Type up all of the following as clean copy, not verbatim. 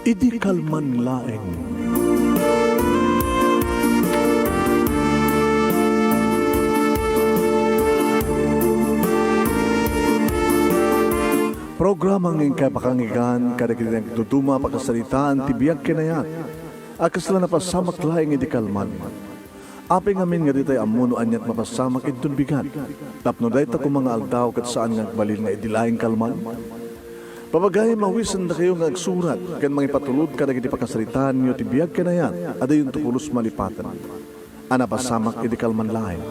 Idi kalman laeng. Programang ingkay pakangigan kada kinang tutuma pakasalitaan tibiyag kinayat. Akasla na pasamak laeng idi kalman. Aping amin nga ditay amuno anyat mapasamak itun bigat. Tapno day ta kung mga aldaw kat saan nga balil nga idi laeng kalman. Papagay mawisan na kayo nga agsurat kan mga ipatulod ka na giti pakasalitaan nyo tibiyag kinayat ada yung tupulos malipatan. Ana pasamak idi kalman laeng.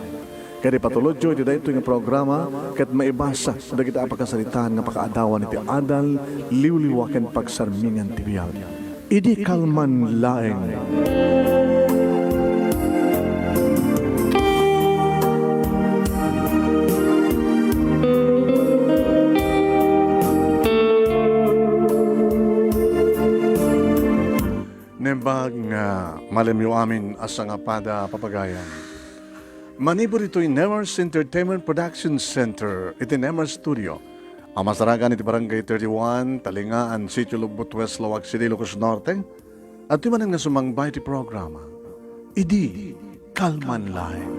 Kaya patulod jo, iti dahito yung programa, kat maibasa, na kita apakasalitaan nga pakaadawan iti adal, liwliwakan pagsarmingan tibiyal. Idi kalman laeng. Nembag nga malam yu amin asa nga pada papagayan. Manibor ito'y Nemers Entertainment Production Center, iti Nemers Studio. Ang masaragan iti Barangay 31, Talingaan, Sitio Lubot West, Lawag City, Ilocos Norte. At ito manang nasumangbay iti programa. Idi, kalman laeng.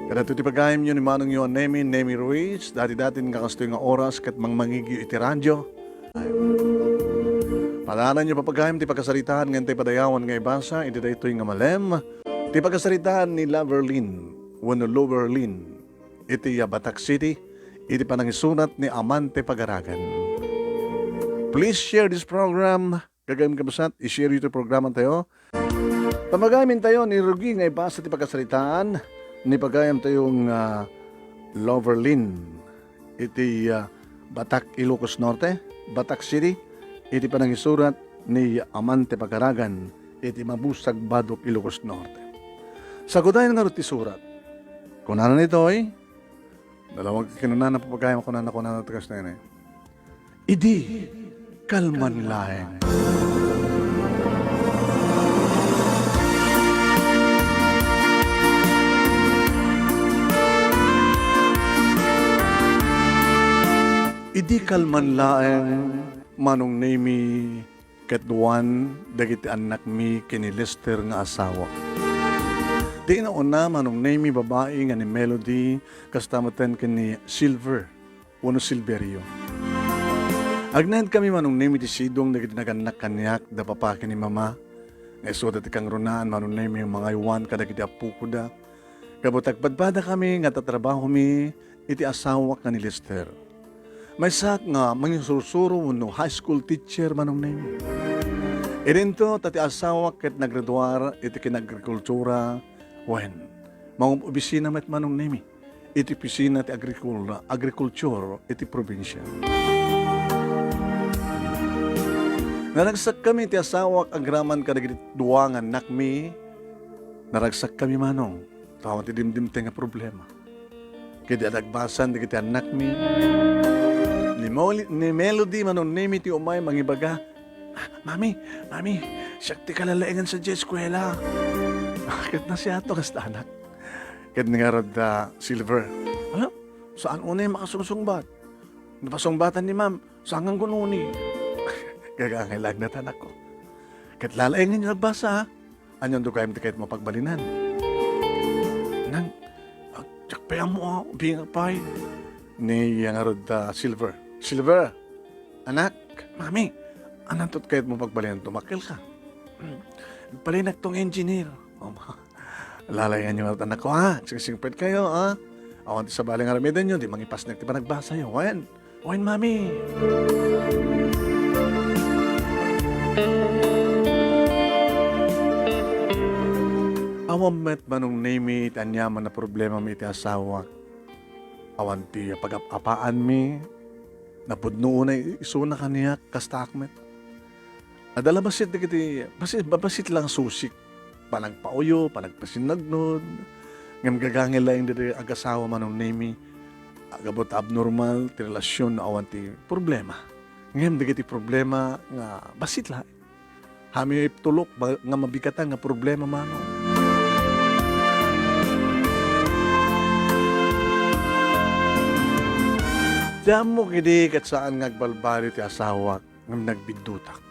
Kada ito iti pagayam nyo ni Manong yun Nemi Ruiz, dati-datin kakasto yung oras kat mangmangigi iti radyo. Padanan nyo papagayam ti pagkasalitaan ng ti padayawan nga ibasa, iti da ito'y nga malem. Ti pagkasalitaan ni Loverlin, wano Loverlin, iti Batak City, iti panangisunat ni Amante Pagaragan. Please share this program. Gagawin kabasat, i-share ito programa tayo. Pamagamin tayo ni Rugi nga ibasa ti pagkasalitaan, ni pagayam tayong Loverlin, iti Batak, Ilocos Norte, Batak City, iti panangisurat ni Amante Pagaragan, iti Mabusag Badok, Ilocos Norte. Sagudayan nga ti surat. Kunanan ito ay, dalawang kinunana papagayam kunana tagas na yun. Idi, kalman laeng. Idi kalman laeng. Manong Nemi Ketduan dagiti anak mi kini Lester nga asawa. Di na una Manong Nemi babae nga ni Melody kastamatan kini Silver uno Silverio. Agnaid kami Manong Nemi ti sidong dagiti naganak kanyak da papaki ni mama. Ngayon dati kang runaan Manong Nemi yung mga iwan kadagiti apuko da. Kabutag padpada kami nga tatrabaho mi iti asawa ka ni Lester. May sak nga manginsursuro no high school teacher Manong Nemi. Irinto tati asawa ket naggraduar iti kinagrikultura when mangum opisina met Manong Nemi iti opisina ti agriculture iti probinsya. Naragsak kami ti asawa agraman kadagiti duwangan nakmi. Naragsak kami Manong tawag ti dimdim ti nga problema. Kaya adagbasan digiti anak mi. Ni Melody Manong Nemi ti umay mangibaga. Mami, siyak ti kalalaingan sa eskwela. Bakit na siya ito kasta anak? Kaya nga Silver. Ano? Saan unay makasungsungbat? Napasongbatan ni ma'am, saan ang gununi? Gagangailag na tanak ko. Kaya lalaingan niyo nagbasa ha? Anyan do kayong tikait mo pagbalinan? Nang, tiyakpayan mo bingang pay. Ni nga Silver. Silver, anak, mami, anantot kahit mo pagbalian tumakil ka. Palinak tong engineer. Lalayan nyo anak ko, ha? Singsingpet kayo, ha? Awan sa baling aramidan nyo, di mangipas na ti pa nagbasa yun. Wen, mami. Awan met Manong Nemi, tanyaman na problema mi iti asawa. Awan ti pag-apaan mi, napudno na isuna kaniya kastakmet. Adala basit basit lang susik. Panagpauyo, panagpasinagnod. Ngam gagangil lang dito agasawa Manong Nemi. Agabot abnormal, ti relasyon na awan ti problema. Ngam dito problema nga basit lang. Hami tulok nga mabikatan nga problema Manong. Damo kidi kat saan ngagbalbali ti asawa ng nagbidutak.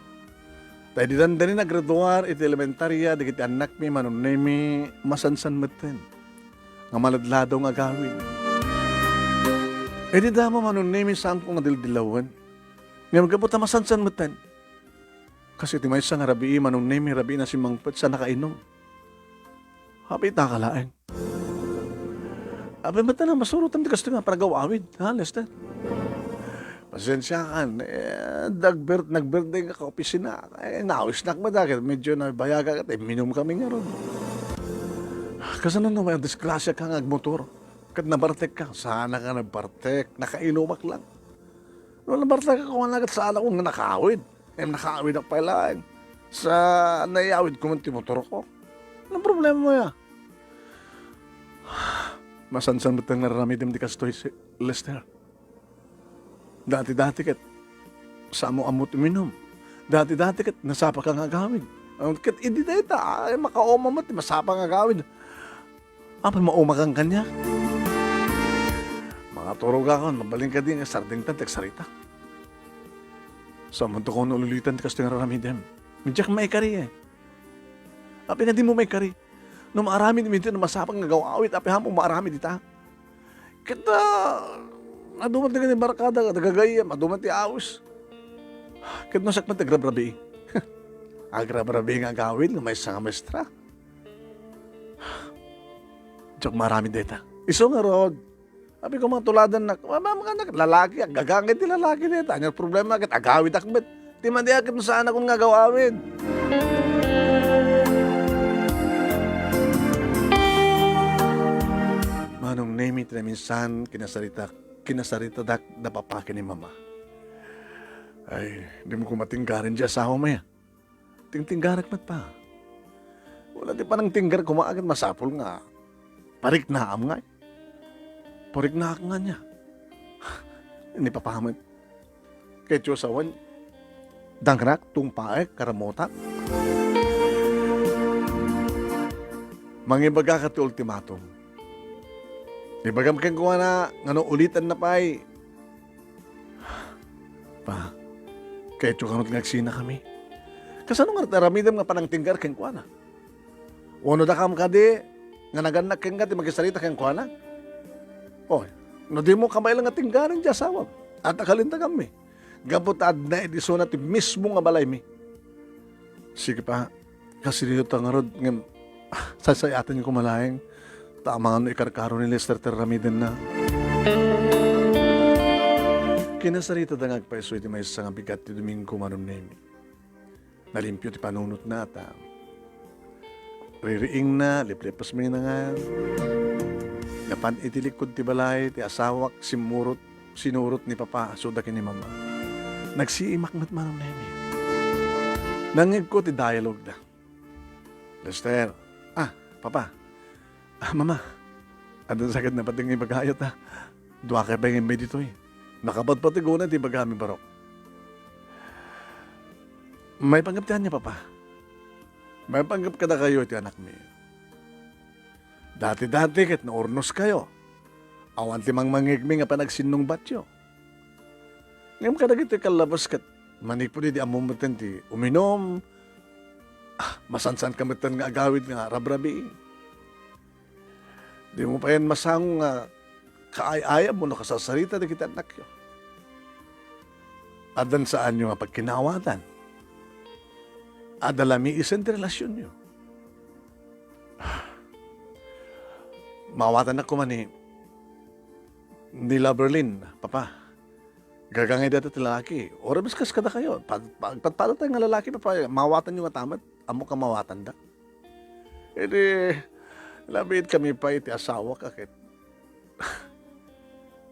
Tayo di dandani nagraduar iti elementarya di kiti anak mi manunay mi masansan maten. Nga maladlado nga gawin. E di damo manunay mi saan ko nga dildilawan. Nga magkabuta masansan maten. Kasi ti may nga rabi manunay mi rabi na si mangpet sa nakainom. Habi takalaeng. Abay mata na masurutan ti kasto nga para gawawid. Ha, Lester? Pasensya ka, nag-birthday ka opisina. Nawis na ka ba dahil medyo nabayaga ka, minum kami nga ron. Kasi ano naman, disgrasya ka ngagmotor. Kat nabartek ka, sana ka nabartek, nakainumak lang. Nung nabartek ka, kung nagat sana kung nakawid. Nakawid ako pala. Sa naiawid ko man motor ko. Anong problema mo ya? Masansan mo tayong naramidam di kastoy si Lester. Dati-dati kat sa amot uminom. Dati-dati kat nasapa ka nga gawin. Kat hindi na ita, makaoma mo, masapa nga gawin. Apa mauma kang kanya? Mga turog ako, mabaling ka din, sarding tantek sarita. Sa mundo ko nululitan di kastoy naramidam. Medyak may kari eh. Api na di mo may kari. No maarami di na masapang nga gawawit, api hamong maarami dita. Kita, naduman na ganyan barakada, nagagayam, naduman ti awis. Kita nasakman ti agrabrabi. Agrabrabi nga gawin, may isang mestra. Diyak marami dita. Iso nga rod. Sabi ko mga tuladan na, mga lalaki, gagangit ti lalaki dita. Ano problema, kat agawid akbet. Di man di akit mo saan akong nga gawawid. Manong name it na minsan kinasarita dak napapake ni mama. Ay, di mo kumatinggarin dyan asawa mo ya. Tingtinggarak mat pa. Wala di pa ng tinggar kumaagat masapol nga. Parik na am nga. Parik na nga niya. Hindi papahamad. Kaya Diyosawan, dangrak, tumpaek, karamotak. Mangibaga ka ti ultimatum. Ibagam kang kuha na, ngano ulitan na pa'y. Pa, kahit yung kanot ngagsina kami. Kasano nga taramidam nga panang tinggar kang kuha na? Wano da kam ka di, nga naganak kang ka, di magisarita kang kuha na? O, no di mo kamay lang nga tinggaran dyan sawag. At akalinta kami. Gabot ad na ediso na ti mismo nga balay mi. Sige pa, kasi dito nga rod, nga sasayatan yung kumalayang. Tama nga no ikarkaro ni Lester Terramiden na. Kinasarita da ngagpaiso iti may isang bigat ti Domingo manon nemi. Nalimpyo ti panunot na at ririing na, liplipas may na nga. Napan iti likod ti balay, ti asawak, sinurot ni Papa, sudakin ni Mama. Nagsiimak na't manon nemi. Nangig ko ti dialogue da. Lester, Papa, Mama, anong sakit na pating ibagayot ha? Dua ka ba yung may dito eh? Nakapatpatigo na di bagami barok. May panggaptihan niya, Papa. May panggap ka na kayo iti anak mi. Dati-dati kat naurnos kayo. Awan ti mang mangigmi nga panagsinong batyo. Ngayon ka na iti kalabas kat manik po di amumutin ti uminom. Masansan kamitan nga agawid nga rabrabi. Di mo pa yan masang kaay-ayam mo na kasasarita na kita anak yun. Adan saan nyo nga pagkinawatan. Adalami isang relasyon nyo. Mawatan ako man ni Berlin, Papa. Gagangay dito ti lalaki. Orabis kas kada kayo. Pagpatpalo tayo nga lalaki, Papa. Mawatan nyo nga tamat. Amo ka mawatan da. Labit kami pa iti asawa kakit.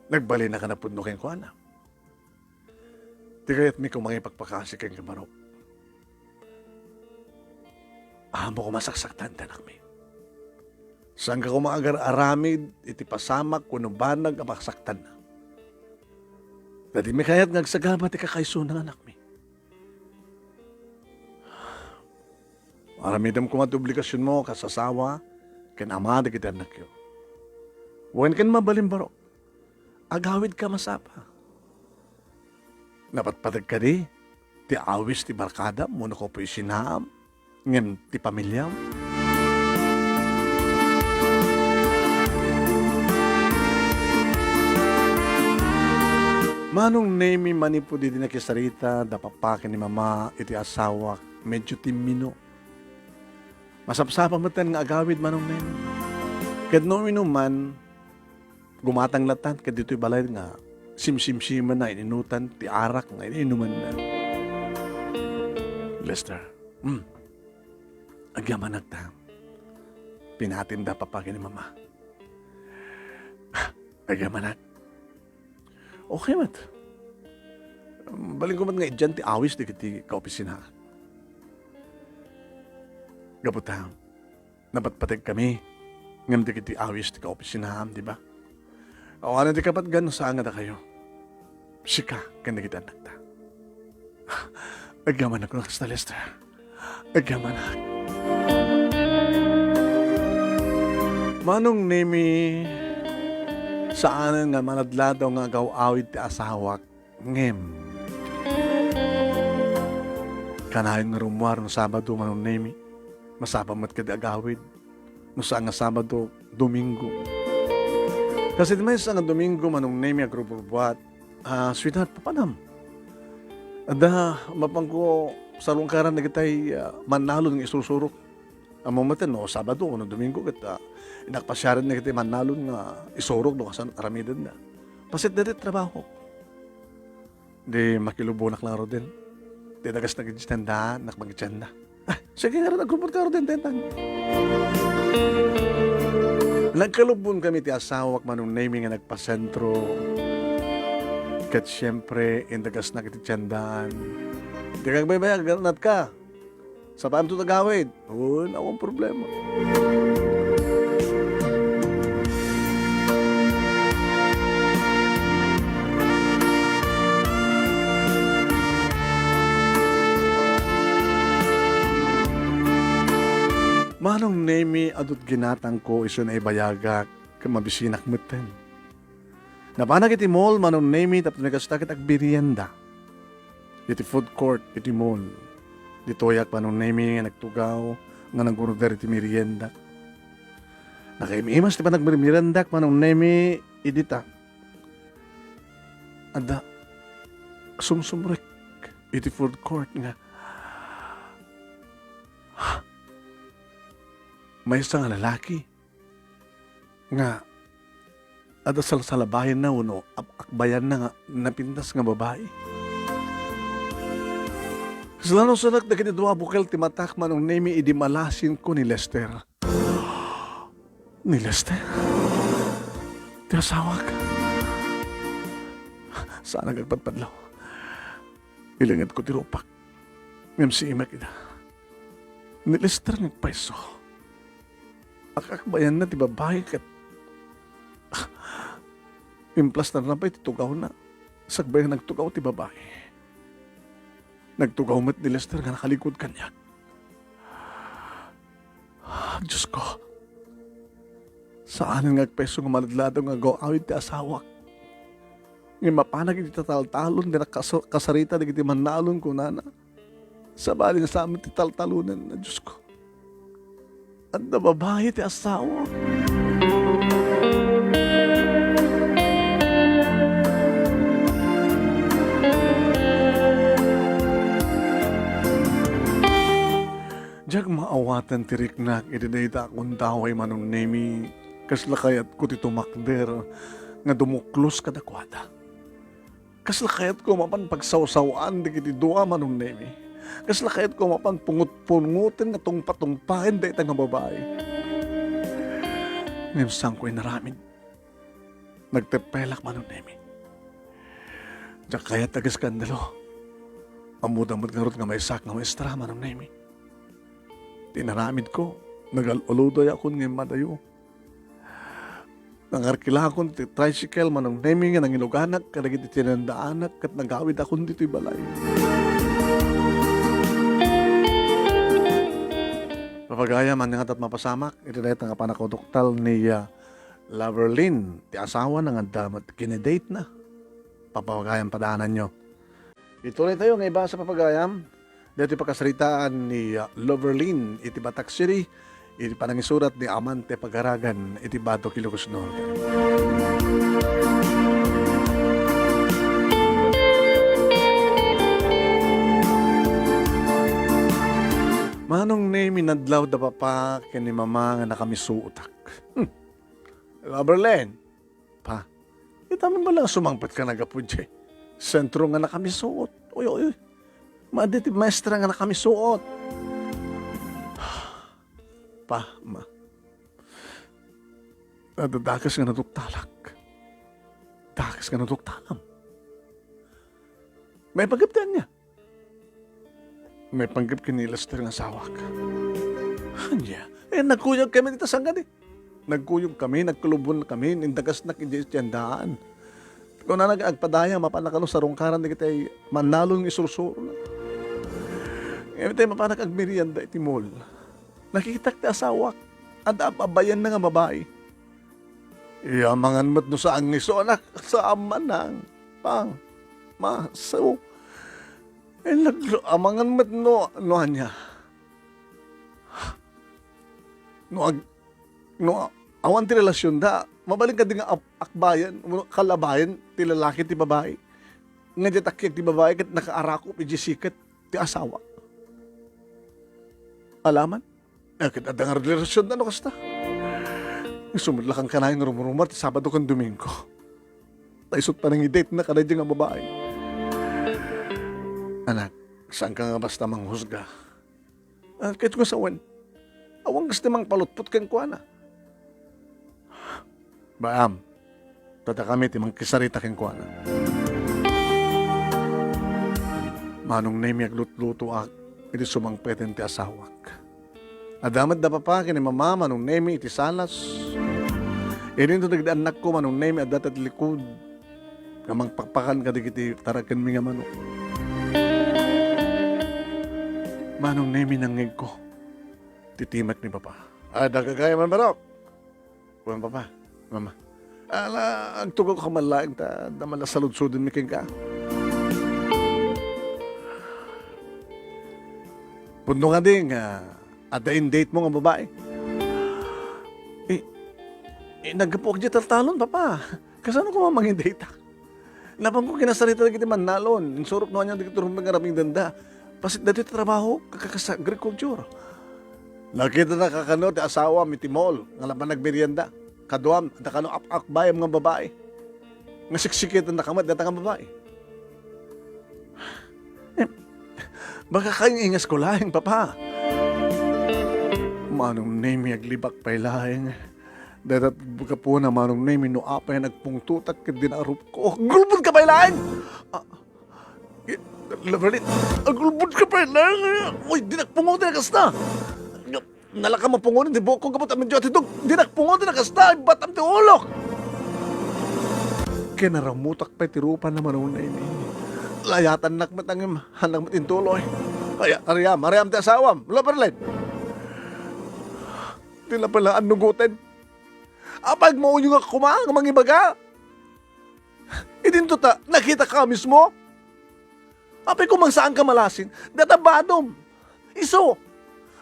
Nagbali na ka na puno kayong kuwana. Di kaya't may kumangay pagpakasi kayong kamarok. Amo ko masaksaktan tanak mi. Saan ka kumaagar aramid, iti pasamak, kuno banag, apasaktan na. Dadi may kaya't ngagsagama ti kakaiso ng anak mi. Aramidam ko nga obligasyon mo, kasasawa, kinamada kita anak yun. Huwag kan mabalimbaro. Agawid ka masapa. Napatpatag ka di, ti awis ti barkada, muna ko po isinam, ngem ti pamilyam. Manong nemi manipo di nakisarita, dapapakin ni mama, iti asawa, medyo timino. Masapsapa matan nga agawid manong nemi. Kad no minuman, gumatang latan, kad dito'y balay nga, simsimsiman na, ininutan, ti arak nga, ininuman na. Lester, agyaman nagta. Pinatinda papakin ni mama. Agyaman nag. Okay mat. Baling ko man nga dyan, ti awis, di kiti kaopisina. Gabutang, napatpatag kami, ngam di kiti awis, ti kaopisina, di ba? O ano di kapat gano'n saan nga kayo? Sika, kanda kita nagta. Agyaman ako ng Lester. Agyaman ako. Manong nemi saan nga manadladaw nga gawawid ti asawak ngem. Kanayon nga rumwar no Sabado manong nemi. Masapamat ka di agawid. No saan nga Sabado, Domingo. Kasi di may sa nga Domingo manong nemi agrububuat. Sweetheart, papanam. Ada, mapang ko sa lungkaran na kita'y manalo ng isusurok. Ang mamatan, no, Sabado, no, Domingo, kita inakpasyaran na kita'y manalo nga isurok, no, kasan aramidan na. Pasit na rin trabaho. Di makilubunak lang ro din. Di nagas nag-istanda, nakmag-istanda. Sige nga rin, nagrupot ka ro din, tentang. Nagkalubon kami ti asawak manong naming nga nagpasentro. Kat siyempre, indagas na kititsandaan. Di kang baybayag, ganat ka. Sa paam ito nagawid. Oo, na akong problema. Manong nemi adot ginatang ko iso na ibayagak kamabisinak meten. Napanag iti mall manong nemi tapos nagastakit ag birienda. Iti food court iti mall. Ditoyak manong nemi nga nagtugaw nga nagurder iti merienda. Nakaimimas ti pa nagmerienda manong nemi idita. Ada sumsumrek iti food court nga. May isang lalaki nga ada salabayan na uno akbayan na nga napintas nga babae. Salano sa nagdakinidwa bukel ti matak manong nemi idi malasin ko ni Lester. Ni Lester? Ti asawa ka? Saan nagagpadpadlaw? Ilangit ko ti rupak. Ngam si ima kita. Ni Lester nagpaiso. Akakbayan na ti babae kat implas na napay ti tugaw na. Sagbayan nagtugaw ti babae. Nagtugaw met ni Lester nga nakalikod kanya. Diyos ko. Saan nga agpeso nga maladlado nga gawawid ti asawak. Nga mapanag iti tataltalon di kasarita di iti manalon ko nana. Sabali nga sa amin ti taltalunan na Diyos ko. At na babae ti asawa. Diyak maawatan ti riknak, idinayta akong daway manong nemi, kaslakayat ko ti tumakder, nga dumuklos kadakwada. Kaslakayat ko mapan pagsawsawaan, di kiti dua manong nemi. Kaslakayat ko mapan pungut-pungutin nga tungpatumpahin, da itang nga babae. Ngayon saan ko'y naramid, nagtepelak manong nemi. Diyak kayat agaskandalo, amudamot nga rot nga may sak nga maestra manong nemi. Tinaramid ko, nagal-uludoy ako ng madayo. Nangarkila akong tricycle manong nemi nga nanginuganak, karagit itinandaanak, kat nagawid akong dito'y balay. Papagaya man nga tat mapasamak, itinet nga panakodoktal ni Loverlyn, ti asawa na nga damat kinedate na. Papagayan padaanan nyo. Ituloy tayo nga iba sa papagayam. Dito pagkasaritaan ni Loverlin, iti Batak City, iti panangisurat ni Amante Pagaragan, iti Bato Ilocos Norte. Manong name minadlaw da papa kani mama nga nakamisuutak. Loverlin, pa, itaman ba lang sumangpat ka nagapudya? Sentro nga nakamisuot. Uy. Maditi maestra nga nakamisuot. Pa, ma. Nadadakas nga natuktalak. Dakas nga natuktalam. May pagkiptan niya. May panggap kini Lester nga sawak. Hanya, nagkuyog kami dito sanggan eh. Nagkuyog kami, nagkulubon kami, nindagas na kinjandaan. Kung na nag-agpadaya, mapanakano sa rungkaran na kita'y manalong isursuro na. Ngayon tayo mapanag-agmerianda iti mall. Nakikita ti asawak, at abayan na nga babae. Iyamangan mo't no sa angiso, anak, sa amanang, pang, maso. Amangan mo't no niya. No, awan ti relasyon da, mabalik ka din nga akbayan, kalabayan, ti lalaki ti babae. Nga di takyag ti babae, kat nakaarakop, ijisikat ti asawa. Alaman? Kita ada nga relasyon na no kasta. Sumudla kang kanayin rumurumar, ti Sabado kang Domingo. Taisot pa nang i-date na kanay nga babae. Anak, saan ka nga basta manghusga? Kahit ko sawan, awang gusto mang palutpot kang kuwana. Baam, tata kami timang kisarita kang kuwana. Manong naimiyag lutluto ak, iti sumangpeten ti asawak. Adamat da papa kini mama manong naimi iti salas. Irin to nagdaanak ko manong naimi adat at likod. Kamang pakpakan ka digiti tarakan mi nga manok. Manong naimi nangig ko. Titimat ni papa. Dagagaya man barok. Kuwan papa, mama. Agtugol ko kamalaing ta damala saludsudin mi king ka. Puno nga din, at the date mo nga babae. Nagkapok di taltalon, papa. Kasano ko mamangin date? Napang ko kinasarita na kita manalon. Insurok naman niya, di kita rumang maraming danda. Pasit dati trabaho, kakakasa agriculture. Nakita na kakano, ti asawa, mitimol, nga laban nagmerienda. Kaduam, nakano ap-akbayam nga babae. Nga siksikitan na kamat, datang nga babae. Baka kayong ingas ko lahing, papa. Manong name aglibak pa'y lahing. Dadat buka po na manong name no apay nagpungtutak ka dinarup ko. Gulbud ka pa'y lahing! Labalit, gulbud ka pa'y lahing. Uy, dinakpungo din kasta. Nalaka mapungo din, di buko kapot amin dyan. Dinakpungo din kasta, batam ti ulok. Kinaramutak pa'y tirupan na manong name. Layatan nakmat ang hanang matintuloy. Kaya, Ariam ti asawam. Labarlet. Tila pala anugutin. Apag mo yung kumaang mangibaga. Idinto ta, nakita ka mismo. Apay kumang saan ka malasin. Databadom. Iso.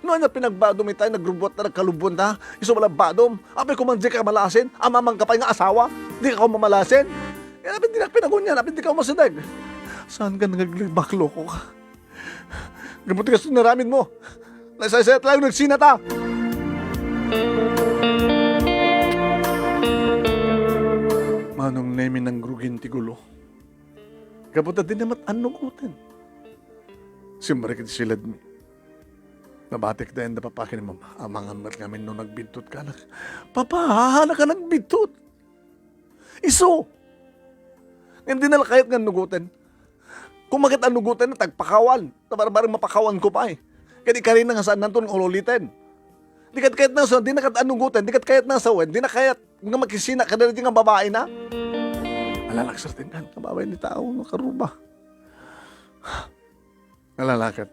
Noon na pinagbadom tayo, nagrubot na nagkalubon na. Iso wala badom. Apay kumang di ka malasin. Amamang kapay nga asawa. Di ka mamalasin. Kaya apay di na pinagunyan. Apay di ka masadag. Saan ka naglibak-loko ka? Gabuti ka naramid mo. Naisayasayat lang nagsinata. Manong nemi ng grugin ti gulo. Gabuti din naman anugutin. Simbarikit silad mi. Nabatik na yung napapakin ni mama. Amangan mat ngamin nung nagbintot ka. Papa, na ka nagbintot. Iso. Hindi na kahit nga nugutin. Kung makit anugutan na tagpakawan, tabarbarang mapakawan ko pa eh. Kaya ka rin na nga saan nanto ng ulitin. Di kat kahit na sa, di na kat anugutan, di kat kahit na sa wen, di na kahit nga magkisina ka na rin nga babae na. Alalaksertin ka, kababay ni tao, nakaruba. Alalakat,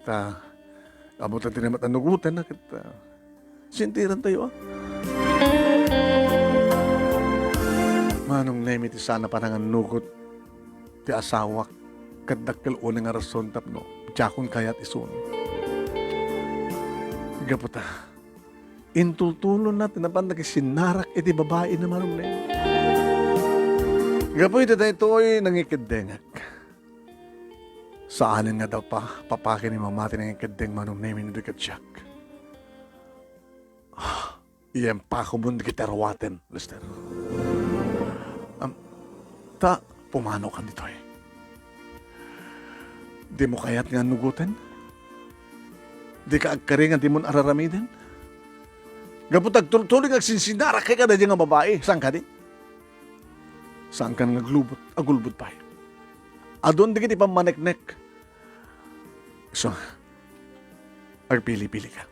abutan din naman anugutan na kat, sintiran tayo ah. Manong nemi ti sana parang anugot ti asawak. kadakkel una nga rason tapno, tiyakon kayat isun. Gaputa, intultulon natin na pan sinarak iti babae na manong na yun. Gapoy ito ito'y nangikidengak. Saanin nga daw pa, papakin ni mamati nangikideng manong na yun ka Jack. Iyan pa ko mo nagkiterwaten, Lester. Pumano ka dito eh. Di mo kaya't nga nugutan? Di ka agkaring di mo araramidin? Gaputag tuloy nga sinsinara kay ka na di nga babae. Saan ka di? Saan ka nga agulbot pa? Adon di kiti pamanek-nek. So, agpili-pili ka.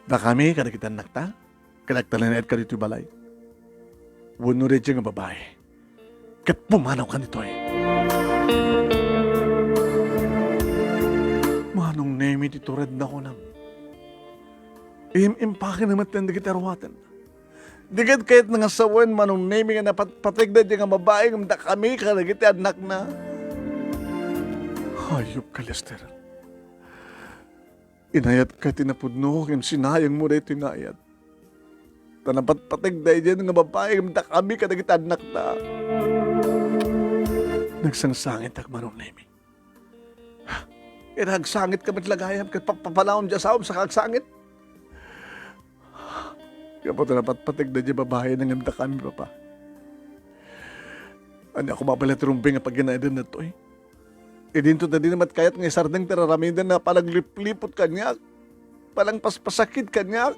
Da kami, kada kita nakta, kadagtalan ka dito balay. Wano rin nga babae. Kat pumanaw ka nito eh. Manong nemi dito red na ko nam. Impake naman tayo kita arwatan. Digad kahit nangasawan manong nemi nga napatigdad yung babae nga kami kada kita anak na. Hayop ka, Lester. Inayat ka tinapudno kung sinayang mo na ito inayat. Tanapat patigday dyan nga babae nga kami kada kita anak na. Nagsangsangit ak manong nemi. Inagsangit ka matlagayam ka papalawon dyan sa sa kagsangit. Kaya po tanapat patigday dyan babae nga nga kami papa. Ano ako mapalit rumbing nga pag ginaidan na to eh. Dinto na din naman kayat nga sardeng teraramidan na palang lip-lipot kanya. Palang paspasakit kanya.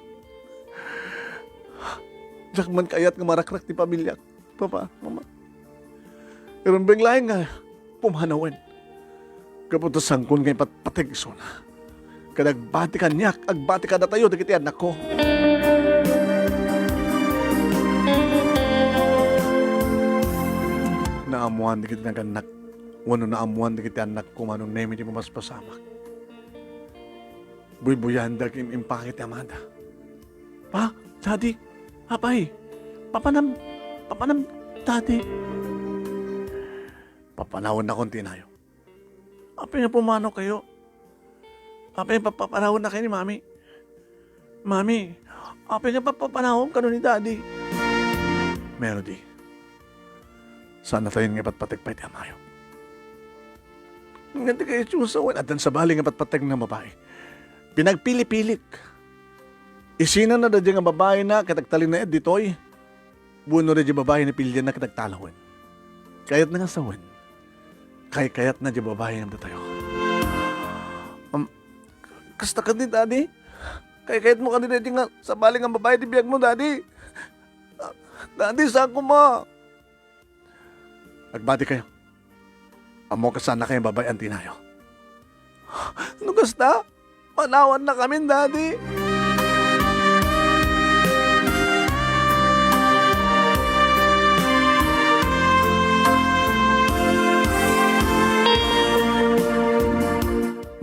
Diyak man kayat nga marakrak ti pamilya. Papa, mama. Pero biglahin nga, pumanawan. Kapunta sangkon ngayon patig isuna. Kadagbati kanya, agbati ka na tayo, dagiti anak ko. Naamuan, dagiti naganak. Wano na amuan na kita anak ko manong nemi di mo mas pasamak. Buy-buyan daging impakit amada. Pa, daddy, apay, papanam, daddy. Papanawon na kong tinayo. Apay nga pumano kayo. Apay nga papanawon na kayo ni mami. Mami, apay nga papanawon ka ni daddy. Melody, sana tayo nga patpatigpay di amayo. Ngandi kayo susawan at sa bali nga patpatag ng babae. Pinagpili-pilik. Isina na da nga babae na katagtalin na ditoy. Buno na di babae na pilyan na katagtalawan. Kayat na nga sawan. Kayat na di babae nga tayo. Kasta ka din, daddy? Kayat mo ka din nga sa bali nga babae di biyag mo, daddy. Daddy, saan ko ma? Agbati kayo. Amo ka sana kayong babayan tinayo. Ano gasta? Panawan na kami, daddy.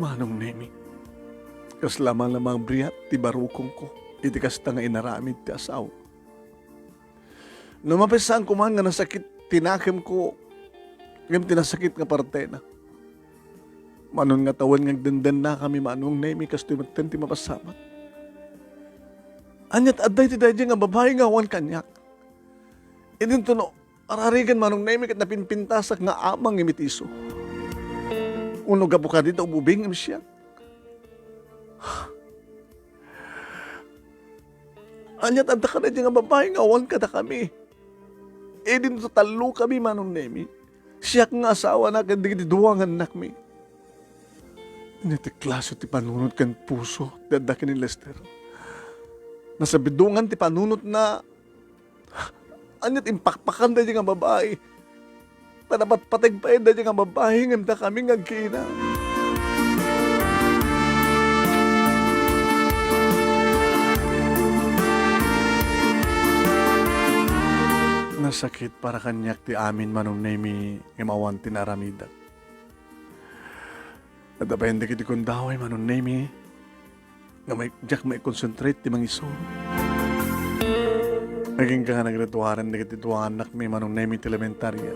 Manong nemi, kaslaman lamang briyat ti barukong ko, iti kasta nga inaramid ti asaw. Lumapisan ko man nga nasakit, tinakim ko, ngayon tinasakit nga parte na. Manon nga tawan nga dandan na kami manong nemi kas tumatan ti mapasamat. Anyat aday ti dadya nga babae nga awan kanyak. Idin to no, ararigan manong nemi kat napinpintasak nga amang imitiso. Uno gapo ka dito ububing im siya. Anyat adda ka dadya nga babae nga awan kada kami. Idin to talo kami manong nemi. Siya nga asawa na kandig di duwangan anak mi. Niti klaso ti panunod kan puso dadakin ni Lester. Nasa bidungan ti panunod na anyat impakpakan da nga babae. Tanapat patigpain da nga babae nganda kami ngagkina. Nasakit para kanyak ti amin manong nemi imawan tinaramidak. At apayin di kiti kundaway manong nemi nga may jak may concentrate ti mangiso. Naging ka nga nagretuwaran di kiti tuwang anak mi manong nemi ti elementarya.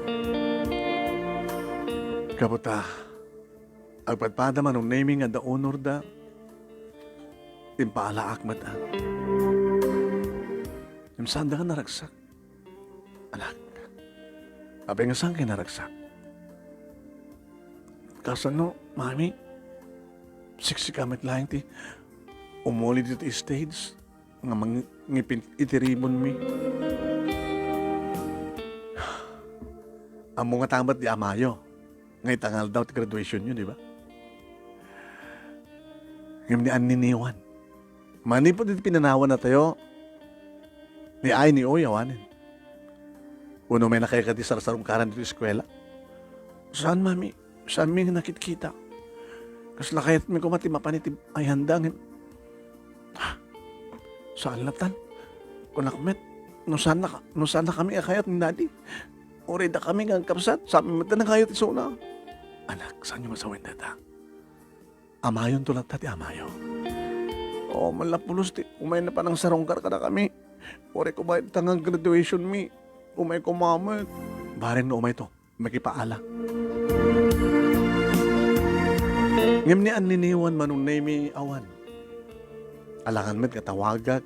Kaputa, agpadpada manong naming nga da honor da, timpaala akmat ang. Yung saan da ka naragsak? Anak, abay nga saan kayo naragsak? Kasano, mami, siksikamit lang ti, umuli dito stage, nga mangipin itiribon mi. Ang mga tambat di amayo, ngay tangal daw ti graduation yun, di ba? Ngayon ni Aniniwan. Mani po dito pinanawan na tayo, ni ay ni Oy, awanin. Uno may nakikati sarong karan dito eskwela. Saan, mami? Saan mi nakikita? Kas lakayat mi kumati mapanitib ay handangin. Saan latan? Kunakmet, no sana kami akayat ni daddy. Ore da kami nga kapsat, sabi mo na kayat iso na. Anak, saan yung masawin data? Amayon tulad tati amayo. O, malapulos ti, umay na pa ng sarongkar ka na kami. Ore ko ba tangang graduation mi? Umay ko mamit. Bareng na umay to, makipaala. Ngam ni anliniwan manong name awan. Alangan met katawagak,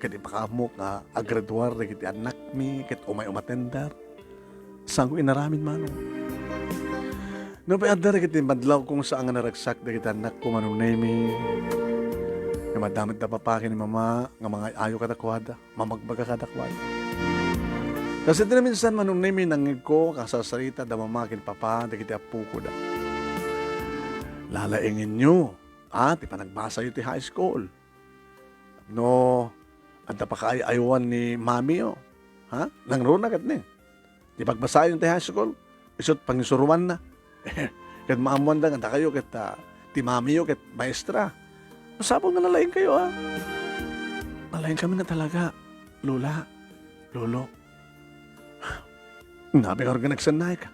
kati pakamok nga agraduar na kiti anak mi, kat umay umatendar. Saan ko inaramin manong? No pa adar kiti madlaw kung saan nga naragsak na kiti anak ko manong name. Nga madamit na papakin ni mama, nga mga ayo kadakwada, mamagbaga kadakwada. Kasi din minsan manong name nangig ko, kasasarita da mamakin papa, da kiti apu ko da. Lalaingin nyo, ti panagbasa yun ti high school. No, at napakaaywan ni mami yo. Langroon na kat ni. Di pagbasa yun ti high school, isot pangisuruan na. Kat maamuan da, ganda kayo, kat ti mami yo, kat maestra. Masabong na nalaing kayo, Nalaing kami na talaga, lola, lolo. Nabi ka rin nagsanay ka.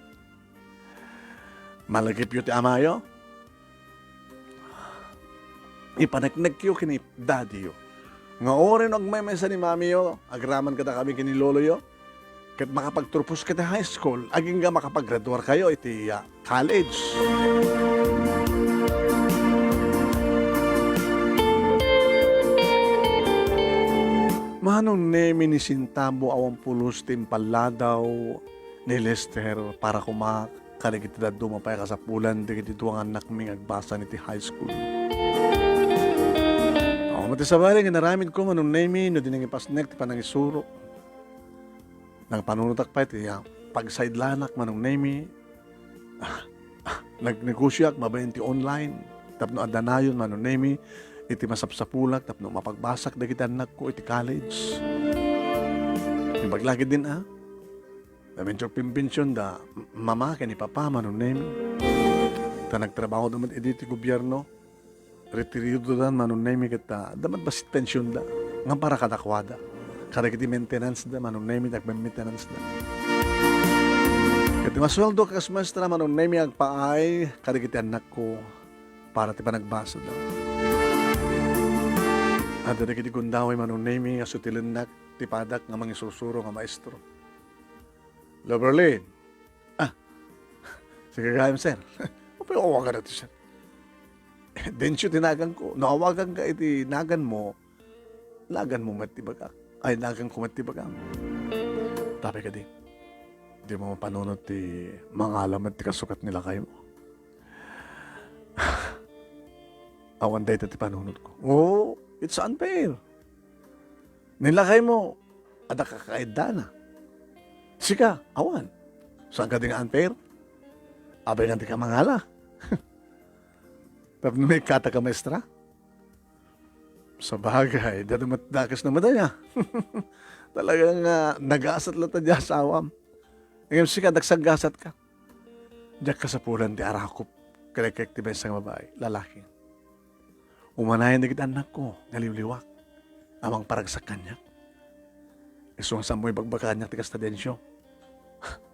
Malagip yun ti amayo. Ipanagnag yo kini daddy yo. Nga orin og may mesa ni mami yo, agraman kada kami kini lolo yo. Kat makapagturpos kita high school, aging nga makapag-graduar kayo iti college. Manong nemi ni Sintamo awang pulos timpaladaw ni Lester para kumakarigitidad dumapay kasapulan di kiti duwang anak ming agbasa niti high school. Mati sa bali, ginaramid ko manong nemi, no din ang ipasnek, ti panang isuro. Nang panunutak pa, iti pag-sidelanak manong nemi. Nagnegosyak, mabayin ti online. Tapno adanayon manong nemi, iti masapsapulak, tapno mapagbasak, dagiti anak ko, iti college. Yung paglagi din, Nabenchok pimpensyon da, mama, kani papa, manong nemi. Ta nagtrabaho naman, iti gobyerno. Retirido dan manong nemi kita damat basit pensyon da nga para kadakwada kada kiti maintenance da manong nemi nagme-maintenance da kiti masweldo kas maestra manong nemi agpaay kada kiti anak ko para ti panagbasa da ada kiti gundaway manong nemi nga sutilenak ti padak nga mangisusuro nga maestro. Loverlin, sige gayam sir. Pero awagan natin sir. Densyo tinagan ko. Naawagan ka iti nagan mo, lagan mo matibaga. Ay, nagan ko matibaga. Tapi ka di. Di mo mapanunod ti mga alamat ti kasukat nila kayo mo. Awan day ti panunod ko. Oh, it's unfair. Nilakay mo, ada kakaida na. Sika, awan. Saan ka di nga unfair? Abay nga di ka mangala. Tapos may kata ka maestra? Sa bagay, dakas na madaya. Talagang nag-aasat lang ta dyan sa awam. Ngayon sika, nagsagasat ka. Diyak ka sa pulan, di arakop. Kalekektiba isang babae, lalaki. Umanayan na kita anak ko, ngaliwliwak. Amang paragsak kanya. Isong sa mo'y bagbakan niya, tikas na densyo.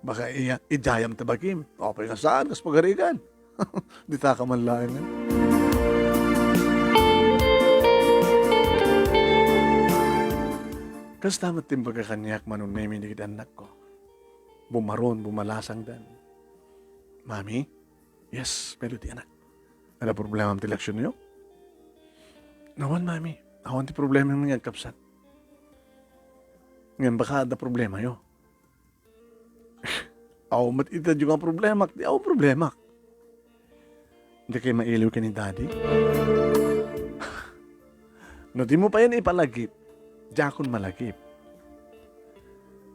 Baka idayam tabagim. O, pa nga saan, kas pagarigan. Di ta ka man lang. Kas tamat timbaga kanyak manong nemi ni anak ko. Bumaron, bumalasang dan. Mami, Yes, Melody anak. Ada problema ang teleksyon niyo? Nawan, mami. Awan ti problema ng mga kapsat. Ngayon baka ada problema yo. Aw, matitad yung ang problema. Di ako problema. Hindi kayo mailiw ka ni daddy. No, di mo pa yan ipalagip. Diakon malagip.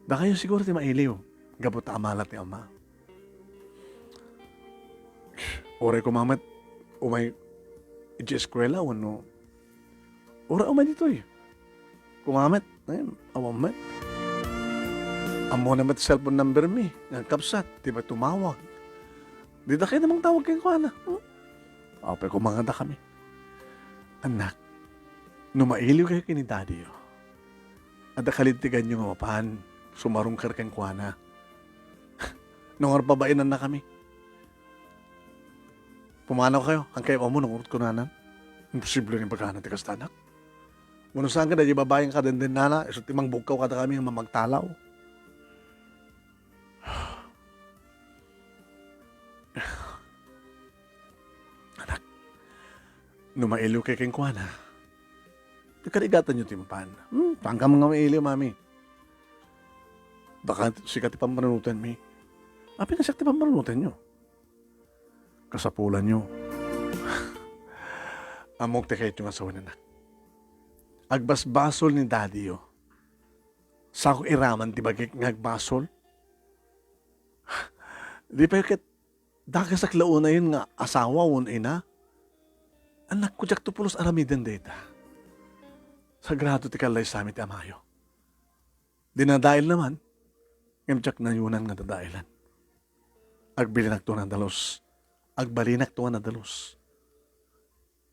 Da kayo siguro ti mailiw. Gabot amalat ni ama. Oray ko mamat. Umay iji-eskwela o no. Ora umay dito eh. Kumamat. Ayun, awamat. Amo naman cellphone number mi. Nga kapsat. Di ba tumawag? Di da kayo namang tawag kayo ko, anak. Pero kumanganda kami. Anak, numailiw kayo kini daddy yo. Ada kalintigan nyo nga mapahan. Sumarong karkang kuana. Nungar pabainan na kami. Pumanaw kayo. Ang kayo mo, nungurot ko na. Imposible rin pagkahanap tikas tanak. Muna saan ka na, babayang ka din nana. Isot timang bukaw kada kami ang mamagtalaw. Anak, numailiw kay keng kuana. Karigatan nyo timpan. Pangka mga mailiw, mami. Baka sikat ipamanunutan mi. Api na sikat ipamanunutan nyo. Kasapulan nyo. Amok te kayo yung asawa na. Agbasbasol ni daddy yo. Sa ako iraman, di ba ngagbasol? Di pa yung dakasak launa yun nga asawa un ina. Anak ko jak tupulos aramiden data. Sagrado ti kalay sa amin ti amayo. Dinadail naman, ngimtsak na yunan nga dadailan. Agbilinak to ng dalos. Agbalinak to na dalos.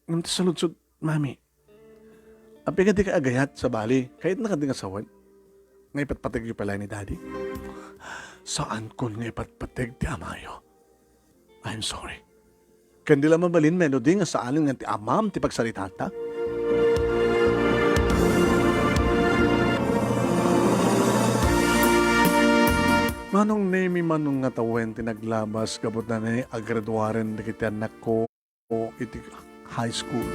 Ngimti sa lutsod, mami. Api ka di ka agayat sa bali, kahit nakading asawan. Nga ipatpatig yung pala ni daddy. Saan ko nga ipatpatig ti amayo? I'm sorry. Kandila mabalin melody nga saan nga ti amam ti pagsaritata. Manong nemi manong nga tawen tinaglabas gabot na ni agraduaren di kiti anak ko o iti high school.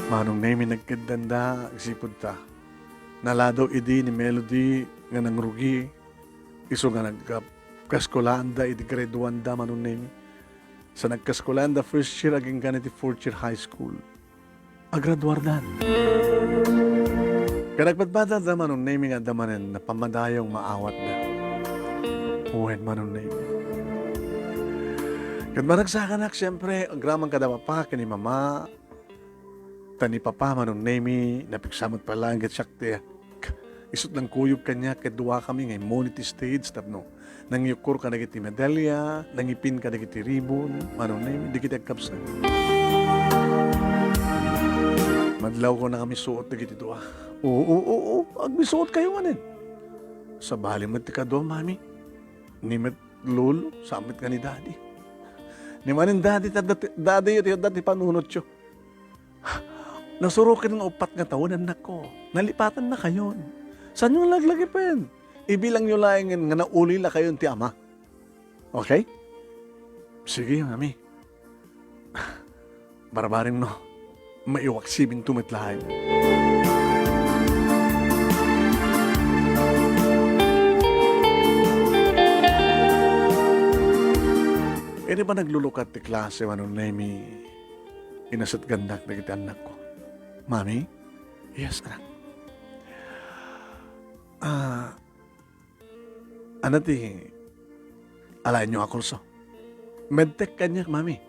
Manong nemi nagkadanda isipod ta. Naladaw idi ni Melody nga nangrugi. Iso nga nagkaskolanda iti grade 1 da manong nemi. Sa nagkaskolanda first year aging ganiti fourth year high school. Agraduardan. Kanagpadbada da manong nemi nga damanen na pamadayong maawat na. Uwen manong nemi. Kad managsakanak, siyempre, ang gramang kadama pa, kani mama, tani papa, manong nemi, napiksamot pa lang, getsyakte, isot ng kuyog kanya, kadua kami ngay monity stage, tapno, nangyukur ka na kiti medalya, nangipin ka na kiti ribbon, manong nemi, di kita kapsa. Madlaw ko na kami suot na kiti dua. Oo, agbisuot kayo manin. Sa bali mo ti kadua, mami, nimet lolo, samit ka ni daddy. Ni manin dati yun, dati panunot yun. Nasurukin ng 4 nga taon, anak ko. Nalipatan na kayo. Saan yung laglagipin? Ibilang nyo lang nga nauli la kayo ti ama. Okay? Sige, mami. Barbaring no. Maiwaksibin tumitlahay. Ini ba naglulukat ti klase manong nemi inasat gandak na kita anak ko? Mami? Yes, anak. Ano ti alain nyo ako so? Medtech kanya, mami.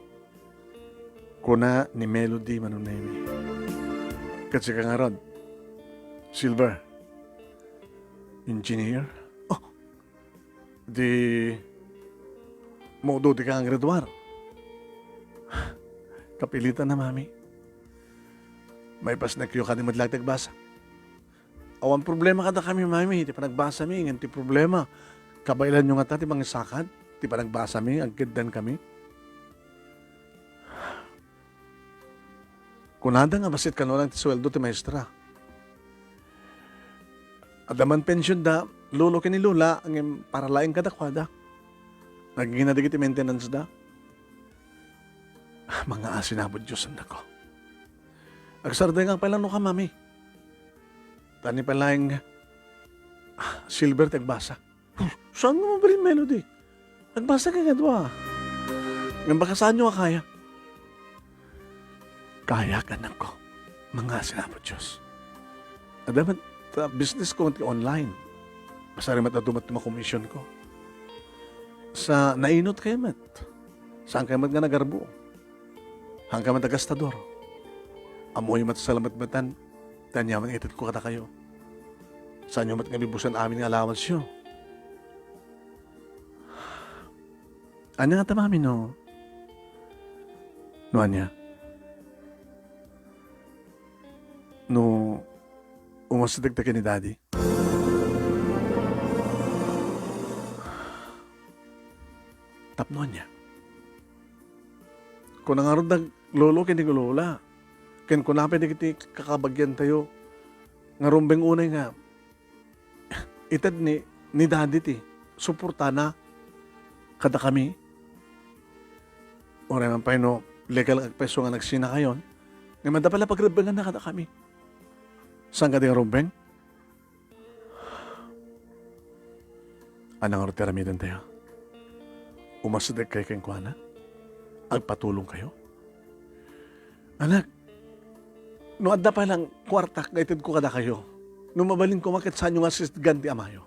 Kuna ni Melody manong nemi. Kasi ka nga ron. Silver. Engineer. Oh. Modo di ka ang graduar. Kapilitan na, mami. May pas na kiyo ka di madlagtag basa. Awan problema kada kami, mami. Di pa nagbasa mi. Nganti problema. Kabailan nyo nga ta, di bang isakad. Di pa nagbasa mi. Ang kidan kami. Kunada nga, basit ka no lang ti sweldo ti maestra. Adaman pensyon da, lolo kini lula, ang para laing kadakwada. Naging na digiti maintenance da. Mga asinabot Diyos ang ko. Agsarday nga pala no ka, mami. Tani pala yung silver tagbasa. Saan mo mabili melody? Nagbasa ka gadwa. Ngayon baka saan nyo kaya? Kaya ka na ko. Mga asinabot Diyos. Adamat business ko online. Basta rin matadumat na commission ko. Sa nainot kayo mat. Saan kayo mat nga nagarbo? Hanggang mat agastador. Amoy mat salamat-matan. Tanyaman itit ko kata kayo. Saan nyo mat nga bibusan amin ng allowance nyo? Anya nga tamami no? No anya? No umasadag ta ni daddy? Tapno niya. Kung nangarod lolo kini ko lola. Ken kung napin kiti kakabagyan tayo. Ngarumbeng unay nga. Itad ni daddy ti. Suporta na. Kada kami. O naman pa no, legal agpeso nga nagsina kayon. Ngayon da pala pagrebengan na kada kami. Saan ka din rumbeng? Anang arteramidan tayo? Umasadag kayo kayong kuwana? Agpatulong kayo? Anak, no adda pa lang kwarta, gaitid ko kada kayo. No mabalin ko makit saan yung assist ganti amayo.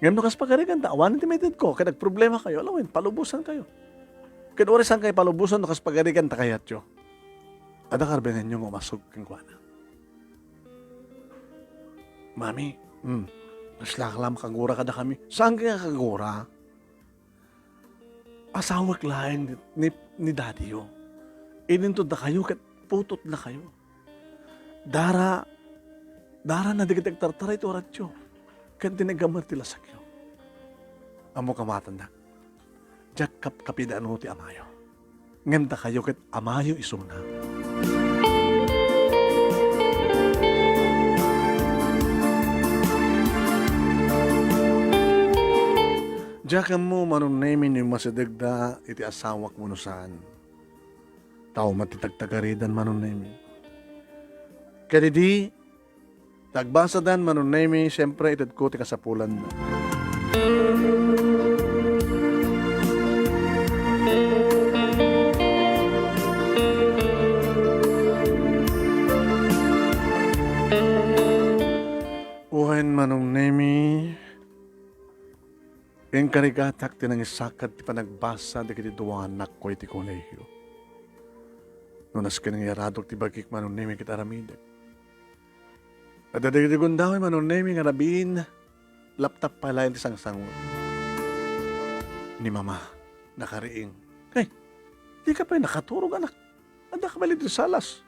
Ngayon no kas pagkarigan, awanan timitid ko, kaya nagproblema kayo, alawin, palubusan kayo. Kaya orisan kayo palubusan, no kas pagkarigan, takayat nyo. Ada karbengan nyo umasog kang kuwana. Mami, naslakalam kagura kada kami. Saan kaya kagura? Asawak lain ni daddy yo. Inintod na kayo, kat putot na kayo. Dara na digitag tartara ito ratyo. Kan tinagamar tila sakyo. Amo kamatan na. Diyak kapidaan mo ti amayo. Nganda kayo kat amayo isuna. Diyak mo manunamin yung masadagda iti asawak mo no saan. Tao matitagtagaridan manunamin. Kaya di, tagbasa dan manunamin, siyempre itad ko ti kasapulan na. Uhan manunamin, yung karigatak tinangisakat ti panagbasa di kiti duwanak ko iti kolehiyo. Nunas ka nangyaradok ti bagik manunemi kita aramidek. At dadigdigon daw manunemi nga nabiin, laptop pala yung isang sangon. Ni mama, nakariing. Hey, di ka pa nakaturog anak. Anda ka balik di salas.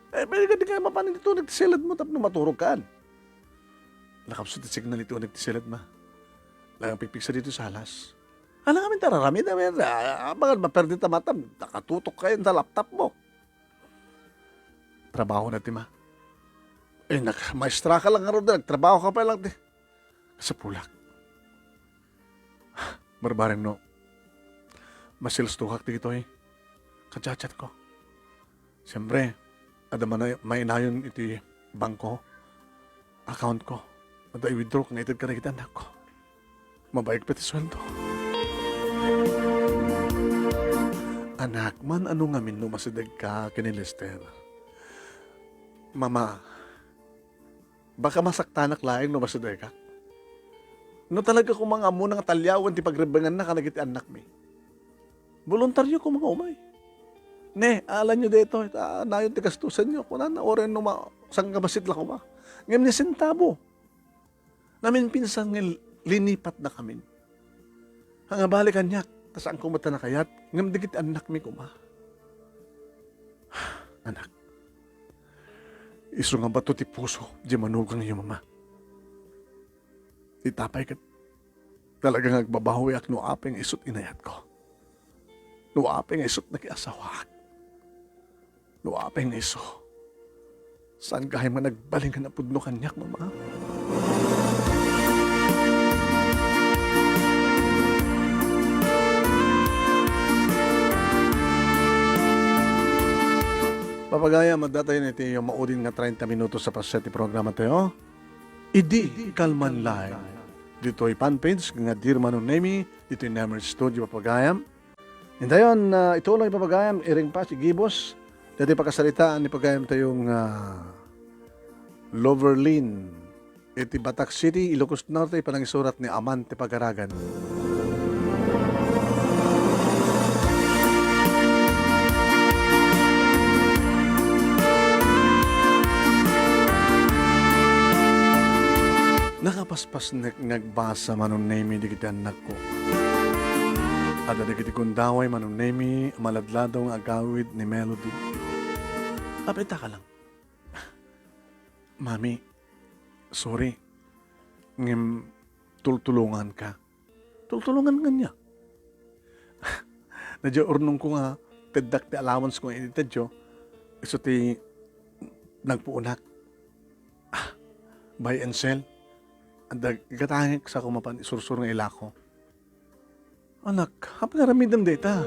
Pwede ka di ka mapanin dito, nagtisilad mo tapos maturog kaan. Nakapsot ti signal ito, nagtisilad ma. Lang pipiksa dito sa halas. Alam kami tararamid namin. Bakit maperdi tamatam? Nakatutok kayo sa laptop mo. Trabaho natin ma. Maestra ka lang nga rin. Nagtrabaho ka pa lang. Sa pulak. Barbareng no. Masilstuhak dito Kachat ko. Siyempre, ada may inayon iti bangko. Account ko. Ada i-withdraw kung itid ka na kita anak ko. Mabaik pati sweldo. Anak, man ano nga min masidag ka kini Lester? Mama, baka masaktanak laing no masidag ka? No talaga kung mga amo ng talyawan ti pagrebangan na kanagiti anak mi. Voluntaryo ko mga umay. Ne, alam nyo dito, nayon ti kastusan nyo. Kung na oren no sang kabasit lang ko ba? Ngayon ni sentabo. Namin pinsan linipat na kami. Hanga balikan niya, tas ang kumata na kayat, ngam digit anak mi kuma. Anak, iso nga ba to ti puso, di manugang iyo mama. Itapay ka, talagang agbabawi ak no apeng isot inayat ko. No apeng isot nakiasawak. No apeng iso. Saan kahay man nagbaling ka na pudno kanyak, mama? Papagaya, madatay na iti yung maudin nga 30 minutos sa paseti programa tayo. Idi kalman laing. Dito ay fanpage nga Dirman Nemi, dito yung Nemer Studio Papagayam. And dayon, ito lang ipapagayam, iring pa si Gibos. Dati pagkasalitaan, ipagayam tayong Loverlin. Iti Batak City, Ilocos Norte, panangisurat ni Amante Pagaragan. Nakapaspas nagbasa manon nemi di kita anak ko. At di kita kundaway manon nemi maladladong agawid ni Melody. Apita ka lang. Mami, sorry. Ngem tultulungan ka. Tultulungan nga niya. Nadya urnong ko nga tedak ti allowance ko initadyo. Iso ti nagpuunak. Buy and sell. Ang gatangik sa kumapan isursur ng ilako. Anak, hapa naramidam data.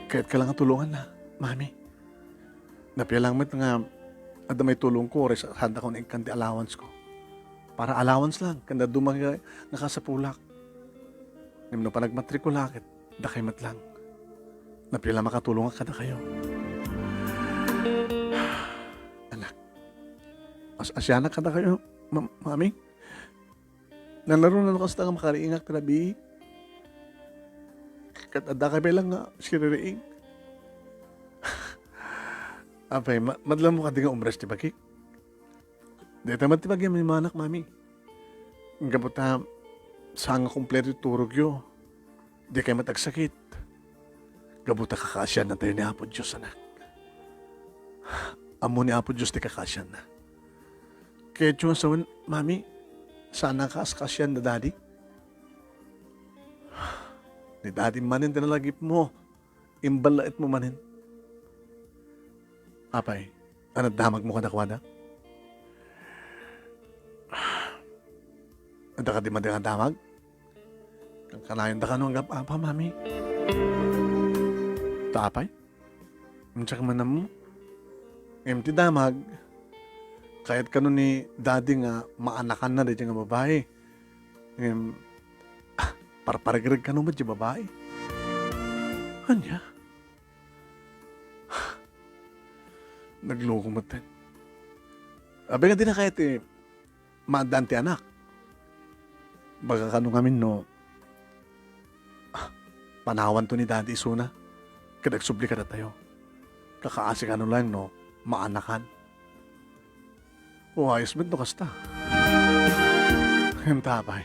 Kahit ka lang tulungan na, mami. Napialang met nga, ada may tulong ko, res handa ko na ikanti allowance ko. Para allowance lang, kanda dumang nakasapulak. Ngayon pa nagmatrikulakit, dakay mat lang. Napialang makatulungan ka na kayo. Anak, asyanak ka na kayo. Mami, nalaro na nakasta ka makariingak trabi. Kat adda ka lang nga, siririing. Apay, madlam mo ka di nga umres ti bagik. Di tamat ti bagay may manak, mami. Ang gabuta, sanga kompleto turog yo. Di kayo matagsakit. Gabuta kakasyan na tayo ni Apo Diyos, anak. Amo ni Apo Diyos ti kakasyan na. Kaya tiyo sa mami, sana kaskasyan na daddy. Ni daddy manin tinalagip mo. Imbalait mo manin. Apay, anad damag mo kadakwada? Anda ka di madinga damag? Kang kanayon da ka nung apa, mami. Tapay? Tsaka man na mo. Empty damag. Kahit ka ni daddy nga maanakan na dito nga babae. Parparagrig ka naman dito babae. Anya? Nagloko mo tayo. Abi nga din na kahit maadante anak. Baga ka nung amin no, panawan to ni daddy isuna. Kadagsubli ka na tayo. Kakaasi ka lang no, maanakan. O ayos mo ito kasta. Ang tapay.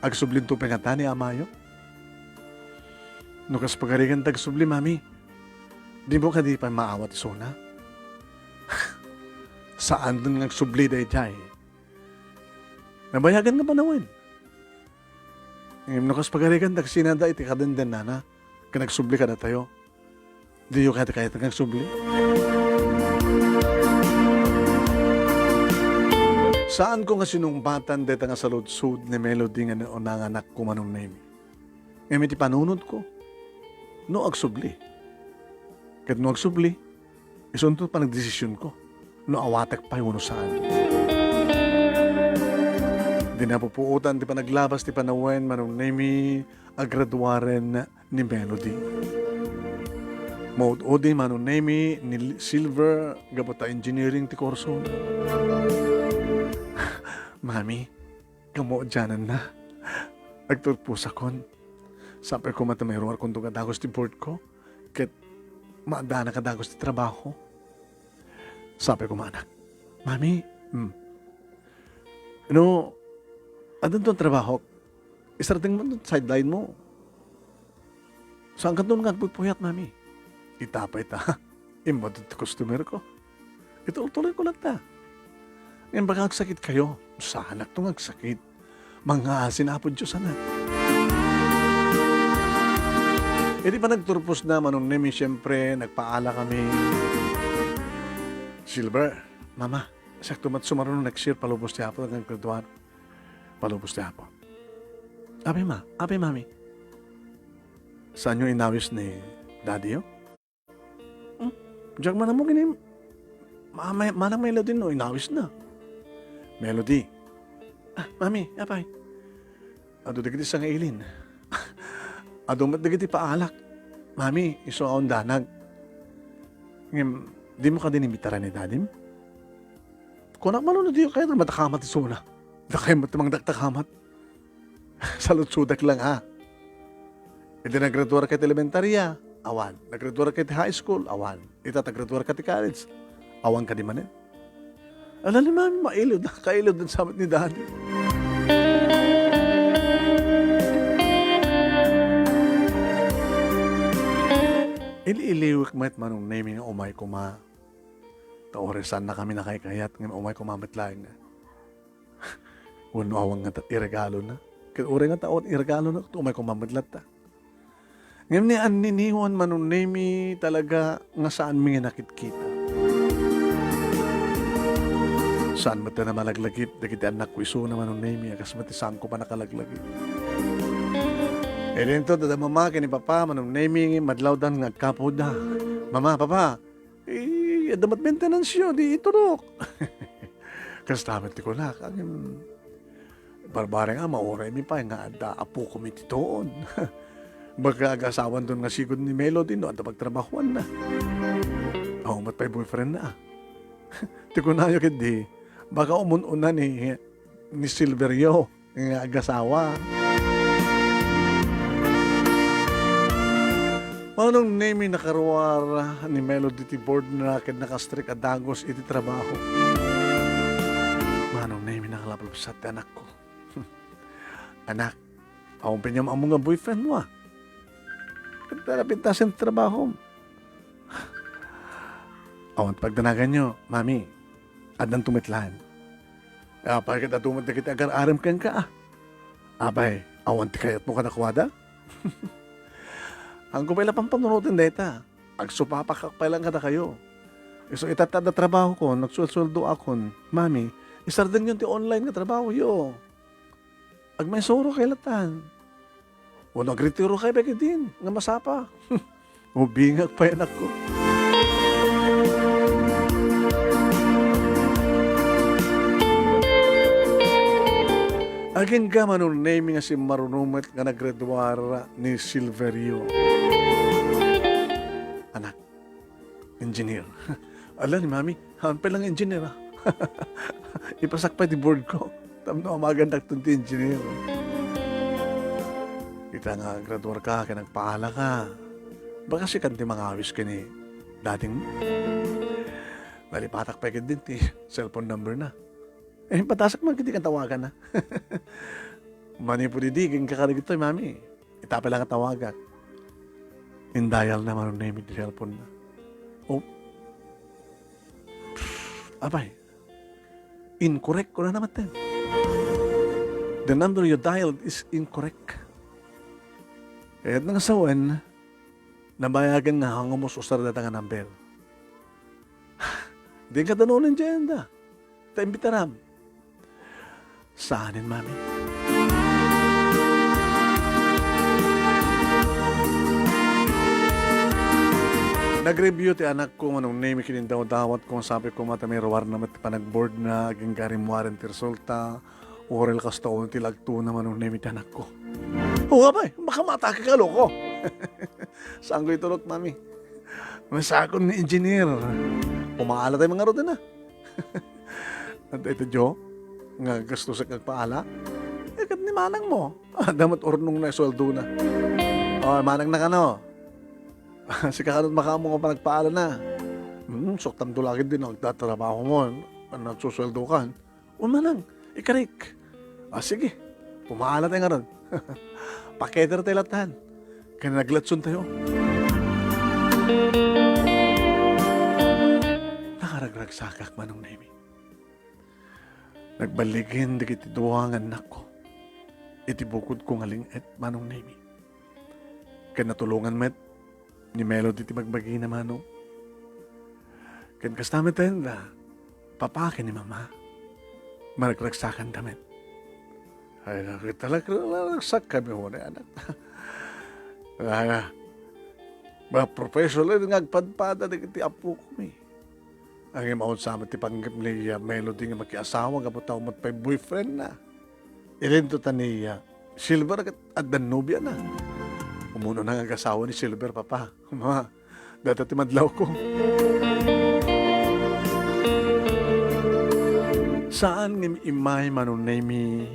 Agsublin to pengata ni Amayo. Nukas pagarigan tagsubli, mami. Di mo ka di pa maawat isuna? Saan dun nagsubli dahi jay? Nabayagan nga panawin. Nukas pagarigan tagsinada iti kadenden na kanagsubli ka na tayo. Di yung kaya nagsubli. Saan ko nga sinumbatan deta nga saludsud ni Melody nga unang anak ko manong name. Ngayon iti panunod ko. No agsubli. Kat no agsubli, isunod pa nagdesisyon ko. No awatak pa yung saan. Di na pupuutan, di pa naglabas, di pa nawen, manong name, agraduaren ni Melody. Maud-odi, manong name, ni Silver, gabata engineering ti korso. Mami, kamo dyanan na. Agturpusakon. Sapay ko matamayroon kung ito kadagos ti board ko. Kat maadana kadagos ti trabaho. Sapay ko manak. Mami, adun to trabaho. Isarating mo sideline mo. Saan ka doon nagpupuyat, mami? Itapay ta. Imbadot customer ko. Ito tuloy ko lang ta. Ngayon baka agsakit kayo. Sana itong agsakit. Mga sinapod Diyos, anak. E di pa nagturpos na manong nemi, siyempre, nagpaala kami. Silver, mama, sakto mat sumarunong next year, palubos ti Apo, naggraduan. Palubos ti Apo. Ape, mami. Saan yung inawis ni daddy yo? Diyak man mo gini, manang Melody no, inawis na. Melody, mami, apay. Ado dagiti sa ngailin. Ado mat dagiti paalak. Mami, iso aon danag. Ngem, di mo ka din imbitaran ni dadim? Kunak manunod di kayo matakamat iso na. Da kayo matamang daktakamat. Sa lutsudak lang ha. Iti naggraduar ka elementarya, awan. Naggraduar ka high school, awan. Ita naggraduar ka college, awan ka di man eh. Alam ni mami, mailod na, kailod na sabat ni daddy. Iliiliwik mat manong naming umay kuma. Taoresan na kami nakaikayat ng umay kumamat lang na. Wano awang nga iregalo na. Kaya uri nga taon iregalo na, umay kumamadlat ta. Ngayon ni aniniwan manong nami talaga nga saan mga nakit-kita. Saan mo na malaglagit, dagiti anak ko iso naman ng name, akas mati saan ko pa nakalaglagit. E rin to, dada mama, kini papa, manong naming, madlaw dan nga kapo da. Mama, papa, damat maintenance yun, di iturok. Kas damat ko na, kagin, barbare nga, mauray mi pa, nga ada, apo kumiti doon. Baga agasawan doon nga sigod ni Melody, no, ada pagtrabahuan na. Mat pa'y boyfriend na. Di ko na yun, hindi. Baka umununan ni Silverio, nga agasawa. Manong name nakaruwar ni Melody ti board na kid nakastrik adagos iti trabaho. Manong name nakalapalapsat anak ko. Anak, awang pinyam ang mga boyfriend mo ah. Pintasin trabaho. Awan pagdanagan nyo, mami, adang tumitlan. Pagkat atumot na kita agar-aram kan ka ah. Abay, awan ti kayat mo ka nakwada? Ang kumpila pang panunutin deta. Agsupapakak pa lang kada kayo. So itatad na trabaho ko, nagsuldo akon, mami, isardan yun ti online nga trabaho yo. Ag may soro kay latan. O nagretiro kay bagi din, nga masapa. Ubingag pa yan ako. Agin ka manong name nga si marunumat nga naggraduara ni Silverio. Anak, engineer. Ala ni mami, hampel lang engineer ha. Ipasak pa di board ko. Tamno magandak tunti engineer. Kita nga graduar ka, kaya nagpaala ka. Baka si kanti mga awis ka ni dating mo. Nalipatak pa din ti cellphone number na. Patasak man kiti katawagan na. Mani po didiging kakarig ito, mami. Itapa lang katawagan. Indial na manong name di cellphone na. Oh. Abay. Incorrect ko na naman din. The number you dialed is incorrect. Kaya nang sawan, nabayagan nga hanggang mo susar na nga number. Di ka tanunin dyan da. Taimbitaram. Saanin, mami? Nag-review ti anak ko manong name kinindaw-dawat kung sabi ko mata may rawar na mati panag-board na aging garimwaran ti resulta oral kas taon ti lagto na manong name ti anak ko. Oo nga ba baka matake ka loko. Saan ko itulot, mami? Masakon ni engineer. Pumaala tayo mga roda na. At ito, Jo, nga gusto sa kagpaala. Kat ni manang mo. Damat ornong na sweldo na. Manang na ka no. Si kakanot makamo ka pa nagpaala na. Soktam tulagin din ang nagtatrabaho mo. Nagsusweldo ka. Manang, ikarik. Sige, pumaala tayo nga ron. Paketer tayo latahan. Kaya naglatsun tayo. Nakaragragsakak manong nemi. Nagbaligin di kiti duwangan nako. Iti bukod ko ngaling et manong nemi. Kaya natulungan met ni Melody ti magbagi na manong. Kaya kastamit tayo na papakin ni mama. Maragragsakan damit. Ay, talagang naragsak kami ho na anak. Mga professional nga agpadpada dagiti apo ko mi. Ang imaon sa amin ti panggap ni Melody nga makiasawa nga butaw mat pa boyfriend na. Ilento ta ni Silver at Danubia na. Umuno na nga asawa ni Silver papa. Ma, dati ti madlaw ko. Saan ng imay manunay mi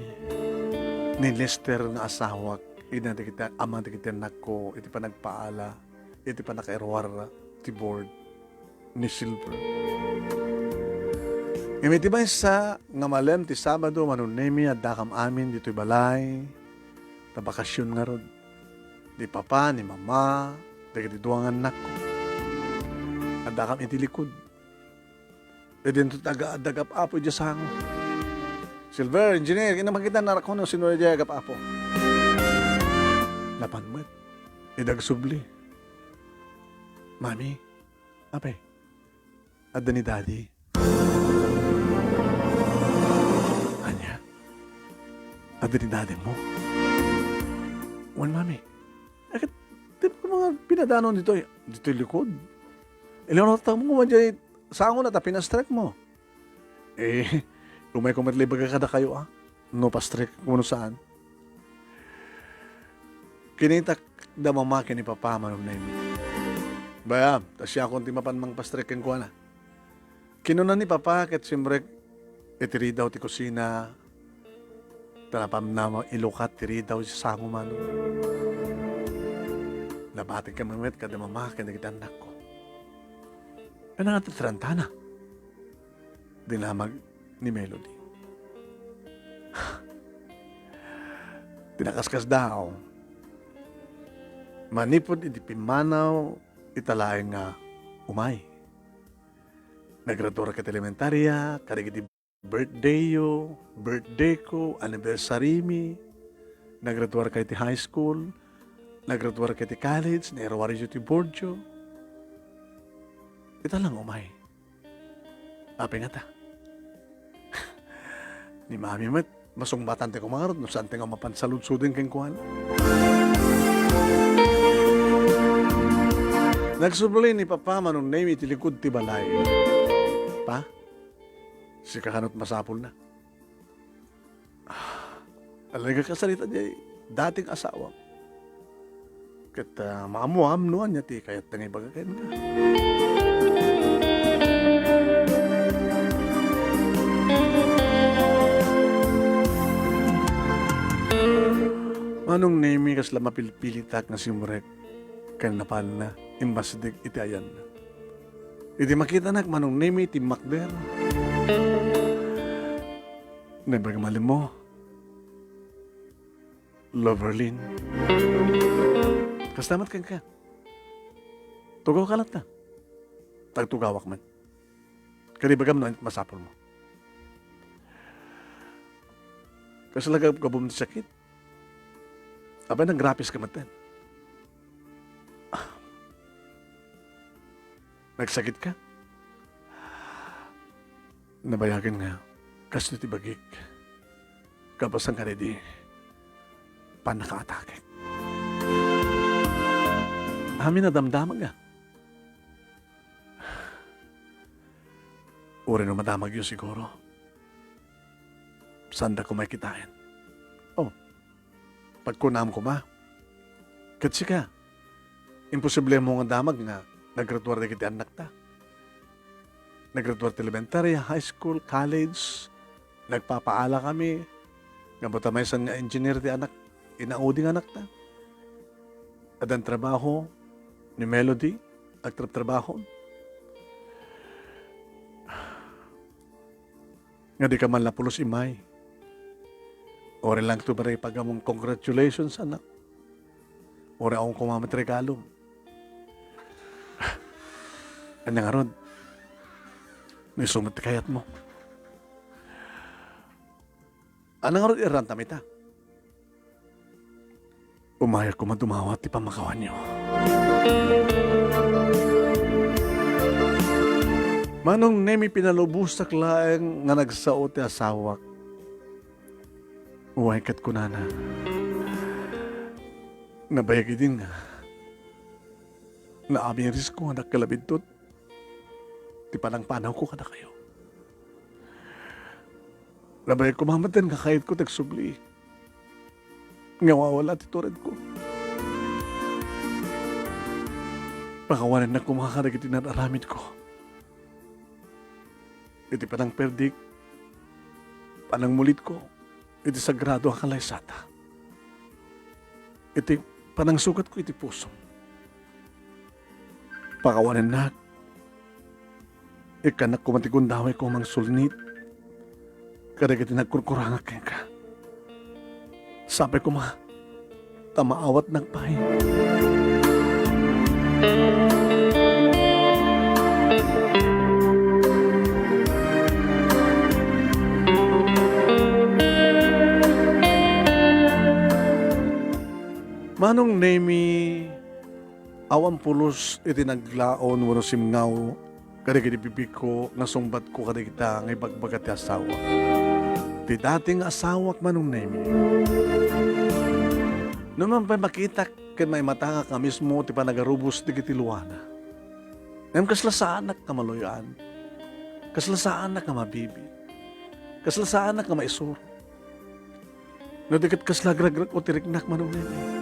ni Lester nga asawa ina kita ama kita nako iti pa nagpaala iti pa nakairwar ti board ni Silver. Imiti ba sa nga malem ti Sabado manunay mi adakam amin dito'y balay ta bakasyon nga rod. Di papa ni mama dagiti duangan nako. Adakam iti likod. E dito taga-adagap apo dya sa hango. Silver, engineer, kina makita narak ko ng sinunod dya agap apo. Lapan mo, idagsubli. Mami, apay, adda ni daddy. Anya, adda ni daddy mo. Wan, mami, akit, di ba mga pinadanon dito, dito likod? Ilang natang mo nga dyan, saan ko na ta, pinastrek mo? Umay ko matlibaga kada kayo no pastrek kung saan. Kinitak da mamakin ni papa manom na yun. Bayam, tas siya akong timapan mang pastrek yung kuha na. Kinunan ni papa ket simrek itiri daw ti kusina. Talapam na ilukat tiri daw sa sango man. Labating ka mamit kada mamakin na kita anak ko. Ano nga tatrantana? Dinamag ni Melody. Tinakaskas daw. Manipod iti pimanaw italaeng nga umay. Nagradura ket elementarya, karigiti birthday ko, anniversary mi. Nagradura ka iti high school, nagradura ka iti college, nairwari iti board yo. Ita lang umay. Api nga ta. Ni mami met, masungbatan te kumarot, no saan te nga mapansaludsudin keng kuhan. Nagsubuli ni papa manong name itilikod ti balay. Pa, si kakanot masapol na. Alaga kasalita niya, dating asawa. Kat maamuam noan niya ti, kaya't tangay bagakain ka. Manong name kas la mapilpilitak na simurek kan napal na imbasdig iti ayan na. Iti makita nak manong name iti makder. Nabagamalim mo. Loverlin. Kastamat kan ka. Tugaw kalat na. Tagtugawak man. Karibagam na masapol mo. Kasalagab kabum ti sakit. Abay nag-grapis ka matin. Nagsakit ka? Nabayagan nga. Kasi ti bagik. Kapasang ka na di panaka-atake. Amin na damdamag nga. Uri na madamag yun siguro. Sanda ko may kitain. Oh. Pagkunam ko ma. Katsi ka. Imposible mo nga damag nga naggraduar na kita anak ta. Naggraduar ti elementarya, high school, college. Nagpapaala kami. Nga may nga engineer ti anak. Inauding anak ta. At ang trabaho ni Melody. Agtrabaho. Nga di ka man lapulos imay. Ore lang ito ba rin pagamong congratulations, anak. Ore akong kumamat regalo. Ano nga ron? May sumat kayat mo. Ano nga ron iranta mita? Umayak ko madumawat ti pamakawan niyo. Manong nemi pinalubusak laeng nga nagsao ti asawak. Uwaikat ko na na. Nabayagi din nga. na amiris ko nga nagkalabidtot. Ti panang panaw ko kada kayo. Labay ko mamatan kakayit ko tagsubli. Ngawawala ti tured ko. Pakawanan na kumakarag iti nararamid ko. Iti panang perdik, panang mulit ko, iti sagrado ang kalaysata. Iti panang sukat ko iti puso. Pakawanan na, ikanak kumatikundaway ko mang sulnit, karag iti nagkurkurangak ka. Sabi ko tamaawat ng pahay. Manong nemi awan pulos iti naglaon wano simngaw kadag iti bibig ko nasumbat ko kadag ita ngay bagbagat ti asawa. Ti dating asawak manong nemi. Naman pa makita ken may matanga ka mismo ti panagarubos ti kiti luwana. Ngam kaslasaan na ka maloyan. Kaslasaan na ka mabibi. Kaslasaan na ka maisuro. No dikat kaslagragrak o tiriknak manong nemi.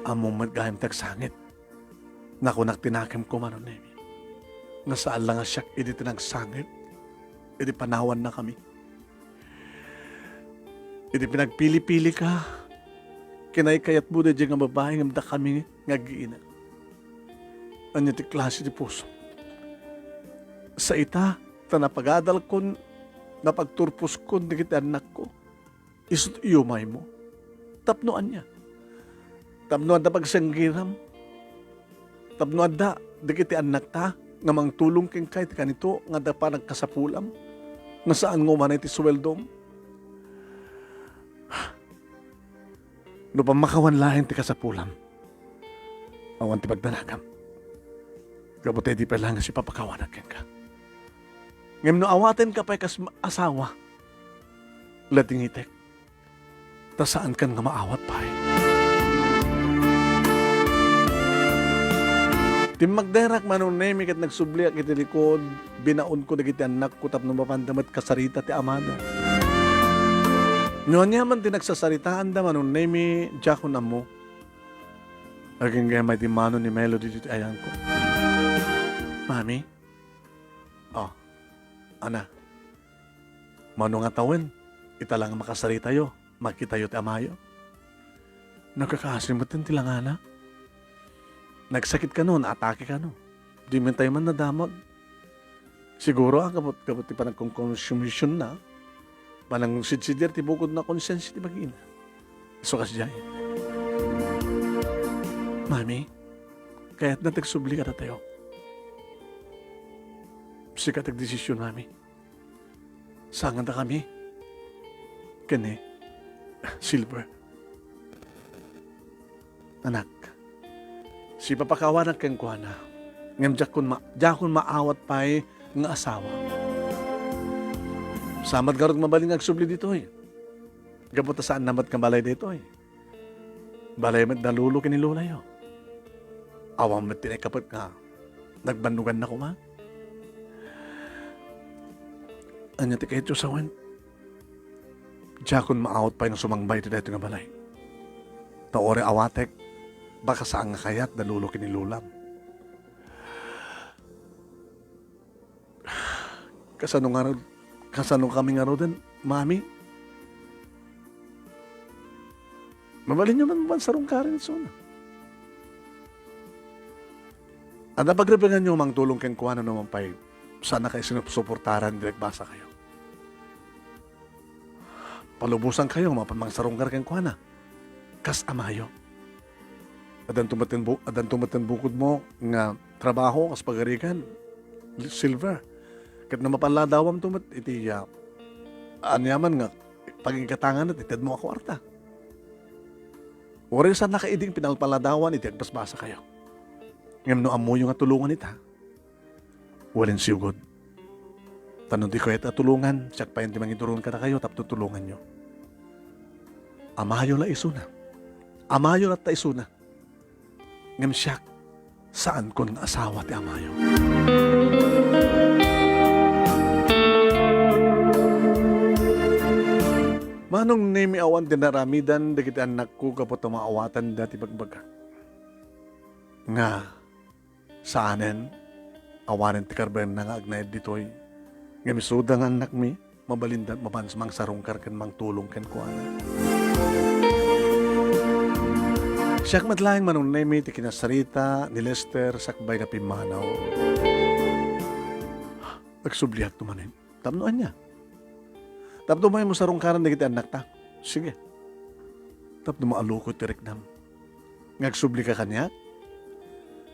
Among magahim tagsangit. Nakunak tinakim ko manong nemi. Nasaan lang siya iti tinagsangit. Iti panawan na kami. Iti pinagpili-pili ka. Kinay kayat mo na dyan nga babae nga kami nga giina. Anya ti klase ti puso. Sa ita, tanapagadal kon, napagturpos kon, digit anak ko. Isot iyumay mo. Tapnoan niya. Tapnoan da pagsanggiram. Tapnoan da, digit anak ta, nga mang tulong king kahit kanito, nga da pa nagkasapulam. Nga saan ngo man iti sweldom. No pa makawan lahin ti kasapulam. Awan ti pagdanagam. Kabuti di pa lang si papakawanan ka. Ngem no awaten ka pa'y kas asawa. Lating itek. Ta saan kan nga maawat pa'y. Ti magderak manon nemi kat nagsubli ak iti likod. Binaon ko dagiti anak ko tapno mapandamat kasarita ti amada. Noon niya man tinagsasaritaan da manon nemi Jaco na mo. Aging gaya may timano ni Melody dito ayan ko. Mami? Oh, ana. Mano nga tawin, ita lang makasarita yo, makita yo ti amayo. Nagkakasimatan tilang ana. Nagsakit ka no, naatake ka no. Di man tayo man nadamag. Siguro kapot ti pa nagkongkonsumisyon na. Palang sidsidir ti bukod na konsensya ti mag-ina. So kasya Mami, kaya't natagsubli ka na tayo. Sikat desisyon, Mami. Sangan na kami. Kani, Silver. Anak, si papakawanan kang kuhana. Ngam jakon maawat pa'y nga asawa. Samad garot mabaling agsubli dito eh. Gabot saan namat kang balay dito eh. Balay mat nalulo kinilulay oh. Awang mat tinay kapag nga nagbandugan na ko ma. Anya ti kahit yung sawan. Jakon maawat pa yung sumangbay ito dito nga balay. Taore awatek, baka saan nga kayat nalulo kinilulam. Kasano kami nga rin, Mami? Mabalin nyo man sarong karin so na. At napagrebengan nyo mang tulong keng kuha na naman pa'y sana kayo sinusuportaran direct basa kayo. Palubusan kayo, mapamang saronggar keng kuha na. Kas amayo. Adan tumatin bukod mo nga trabaho, kas pagarikan, Silver. Kat na mapaladawam tumat, iti anyaman nga, pagkikatangan at itad mo ako arta. Uri saan nakaiding pinalpaladawan, iti agbasbasa kayo. Ngam no amuyo nga tulungan ita. Walin siyugod. Tanong di ko ita tulungan, siyak pa yung timang iturungan ka na kayo, tap tutulungan nyo. Amayo la isuna. Amayo la ta isuna. Ngam siyak, saan kon asawa ti amayo. Manong nemi awan dinaramidan dagiti anak ko kapot maawatan dati bagbaga. Nga saanen awanen ti karben na nga agnayad ditoy. Nga misuda nga anak mi mabalindan mabansmang sarungkar ken mang tulong ken kuana. Siyak matlaing manong nemi ti kinasarita ni Lester sakbay nga pimanaw. Nagsublihat tumanin. Tamnoan niya. Tapos mo sarungkaran na kita anak ta. Sige. Tapos maalukot ti Riknam. Ngagsubli ka kanya?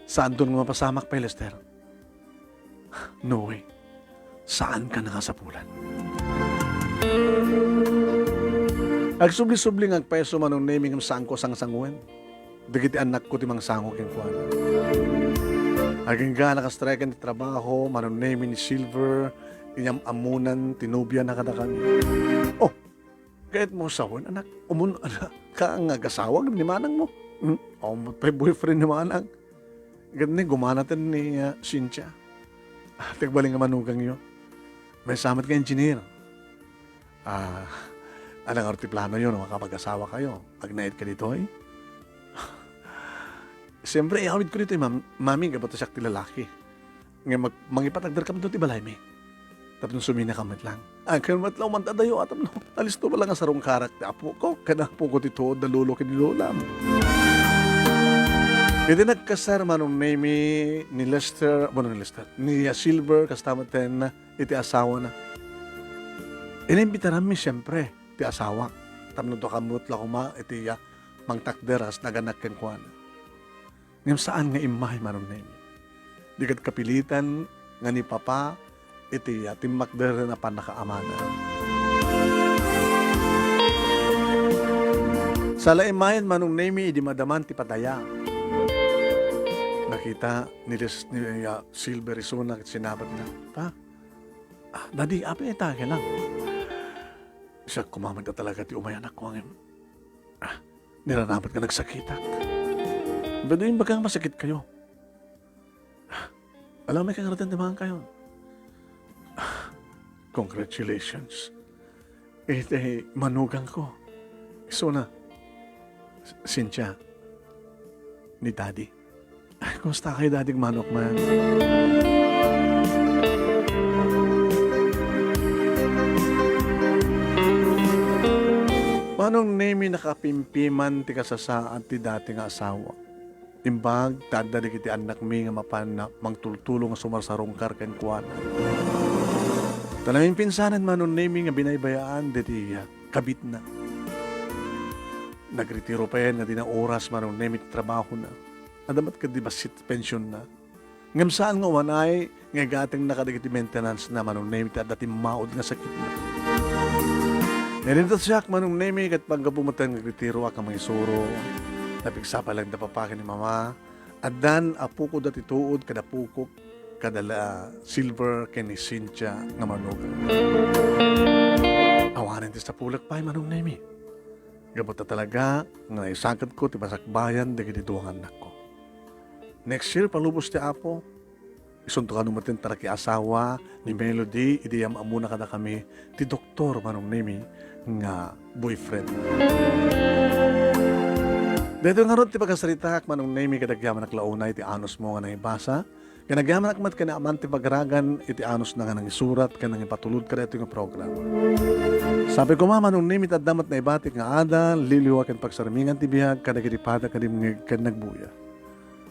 Saan doon nga mapasamak pa, Lester? No way. Saan ka nakasapulan? Agsubli-subli nga peso manong naming saan ko sang-sangwen. Dagiti anak ko timang sangok yung kuwan. Aging ga nakastrike ti trabaho, manong naming ni Silver, inyam amunan, tinubya na kada kami. Oh, kahit mo sawon, anak, anak, ka ang agasawag ni manang mo. Oh, may boyfriend ni manang. Ganun gumanatan ni Cynthia. Tigbaling nga manugang yun. May samat ka engineer. Anong artiplano yun, makapag-asawa kayo. Agnayad ka dito eh. Siyempre, iawid ko dito eh, mami, gabato siya ti lalaki. Nga mangipatagdar kami doon ti balay mi. Tapos sumina kamit lang. Kaya matlaw man tadayo atam no. Alisto ba lang ang sarong karakter apo ko. Kana po ko dito dalulo kinilolam. Iti nagkasar manong name ni Lester, ni Silver, kastama ten iti asawa na. Inimbitaran mi siyempre, iti asawa. Tapno to kamut la kuma, iti mangtakderas, naganak ken kuan. Ngam saan nga imahe manong name. Dikat kapilitan, nga ni Papa, iti timakder na panakaamana. Sa laimayan manong name, di madaman ti padaya. Nakita ni Silver Isuna at sinabat na, Pa, Daddy, api itake lang. Siya kumamad na talaga ti umayanak ko ang nilanapat ka nagsakitak. Baduin bagang masakit kayo. Alam may kangarating timahan kayo. Congratulations. Ito manugang ko. Isuna, Cynthia, ni Daddy. Kumusta kayo, Daddy manok man? Manong name nakapimpiman ti kasasaan ti dati nga asawa. Imbag, tadari kiti anak mi nga mapan na mangtultulong nga sumarsarungkar ken kuana. Tanaming pinsanan manong name nga binaybayaan diti kabit na. Nagretiro pa yan nga di na oras manong name trabaho na. Adamat ka di ba sit pension na. Ngam saan nga wanay nga gating nakadagiti maintenance na manong name ti dati maod nga sakit na. Nerintot siya manong name kat pagkapumatan nga retiro ka mga isuro. Napigsa pa lang napapakin ni Mama. Adan apo ko dati tuod kada pukop kadala Silver ken ni Cynthia nga manugang. Awanan ti sa pulak pa manong name. Gabot na talaga nga naisangkat ko ti basakbayan dagiti duwang anak ko. Next year, palubos ti Apo. Isunto ka numatin taraki asawa ni Melody, idiyam amuna kada kami ti doktor manong nemi nga boyfriend. Dito nga ron ti pagkasaritak manong nemi kadagyaman naklaunay ti anos mo nga naibasa. Kanagyaman akmat ka na aman ti pagragan iti anos na nga nang isurat ka nang ipatulod ka dito nga program. Sabi ko manong nemi tadamat na ibatik nga ada, liliwa ken pagsarmingan ti bihag kadagitipada kadim nga nagbuya.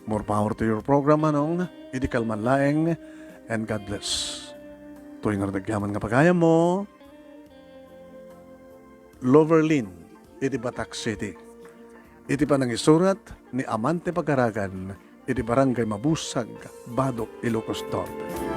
More power to your program, manong. Idi kalman laeng, and God bless. Tuwing nga nagyaman nga pagaya mo, Loverlin, iti Batak City. Iti pa nang isurat ni Amante Pagaragan, iti Barangay Mabusag, Badok, Ilocos Norte.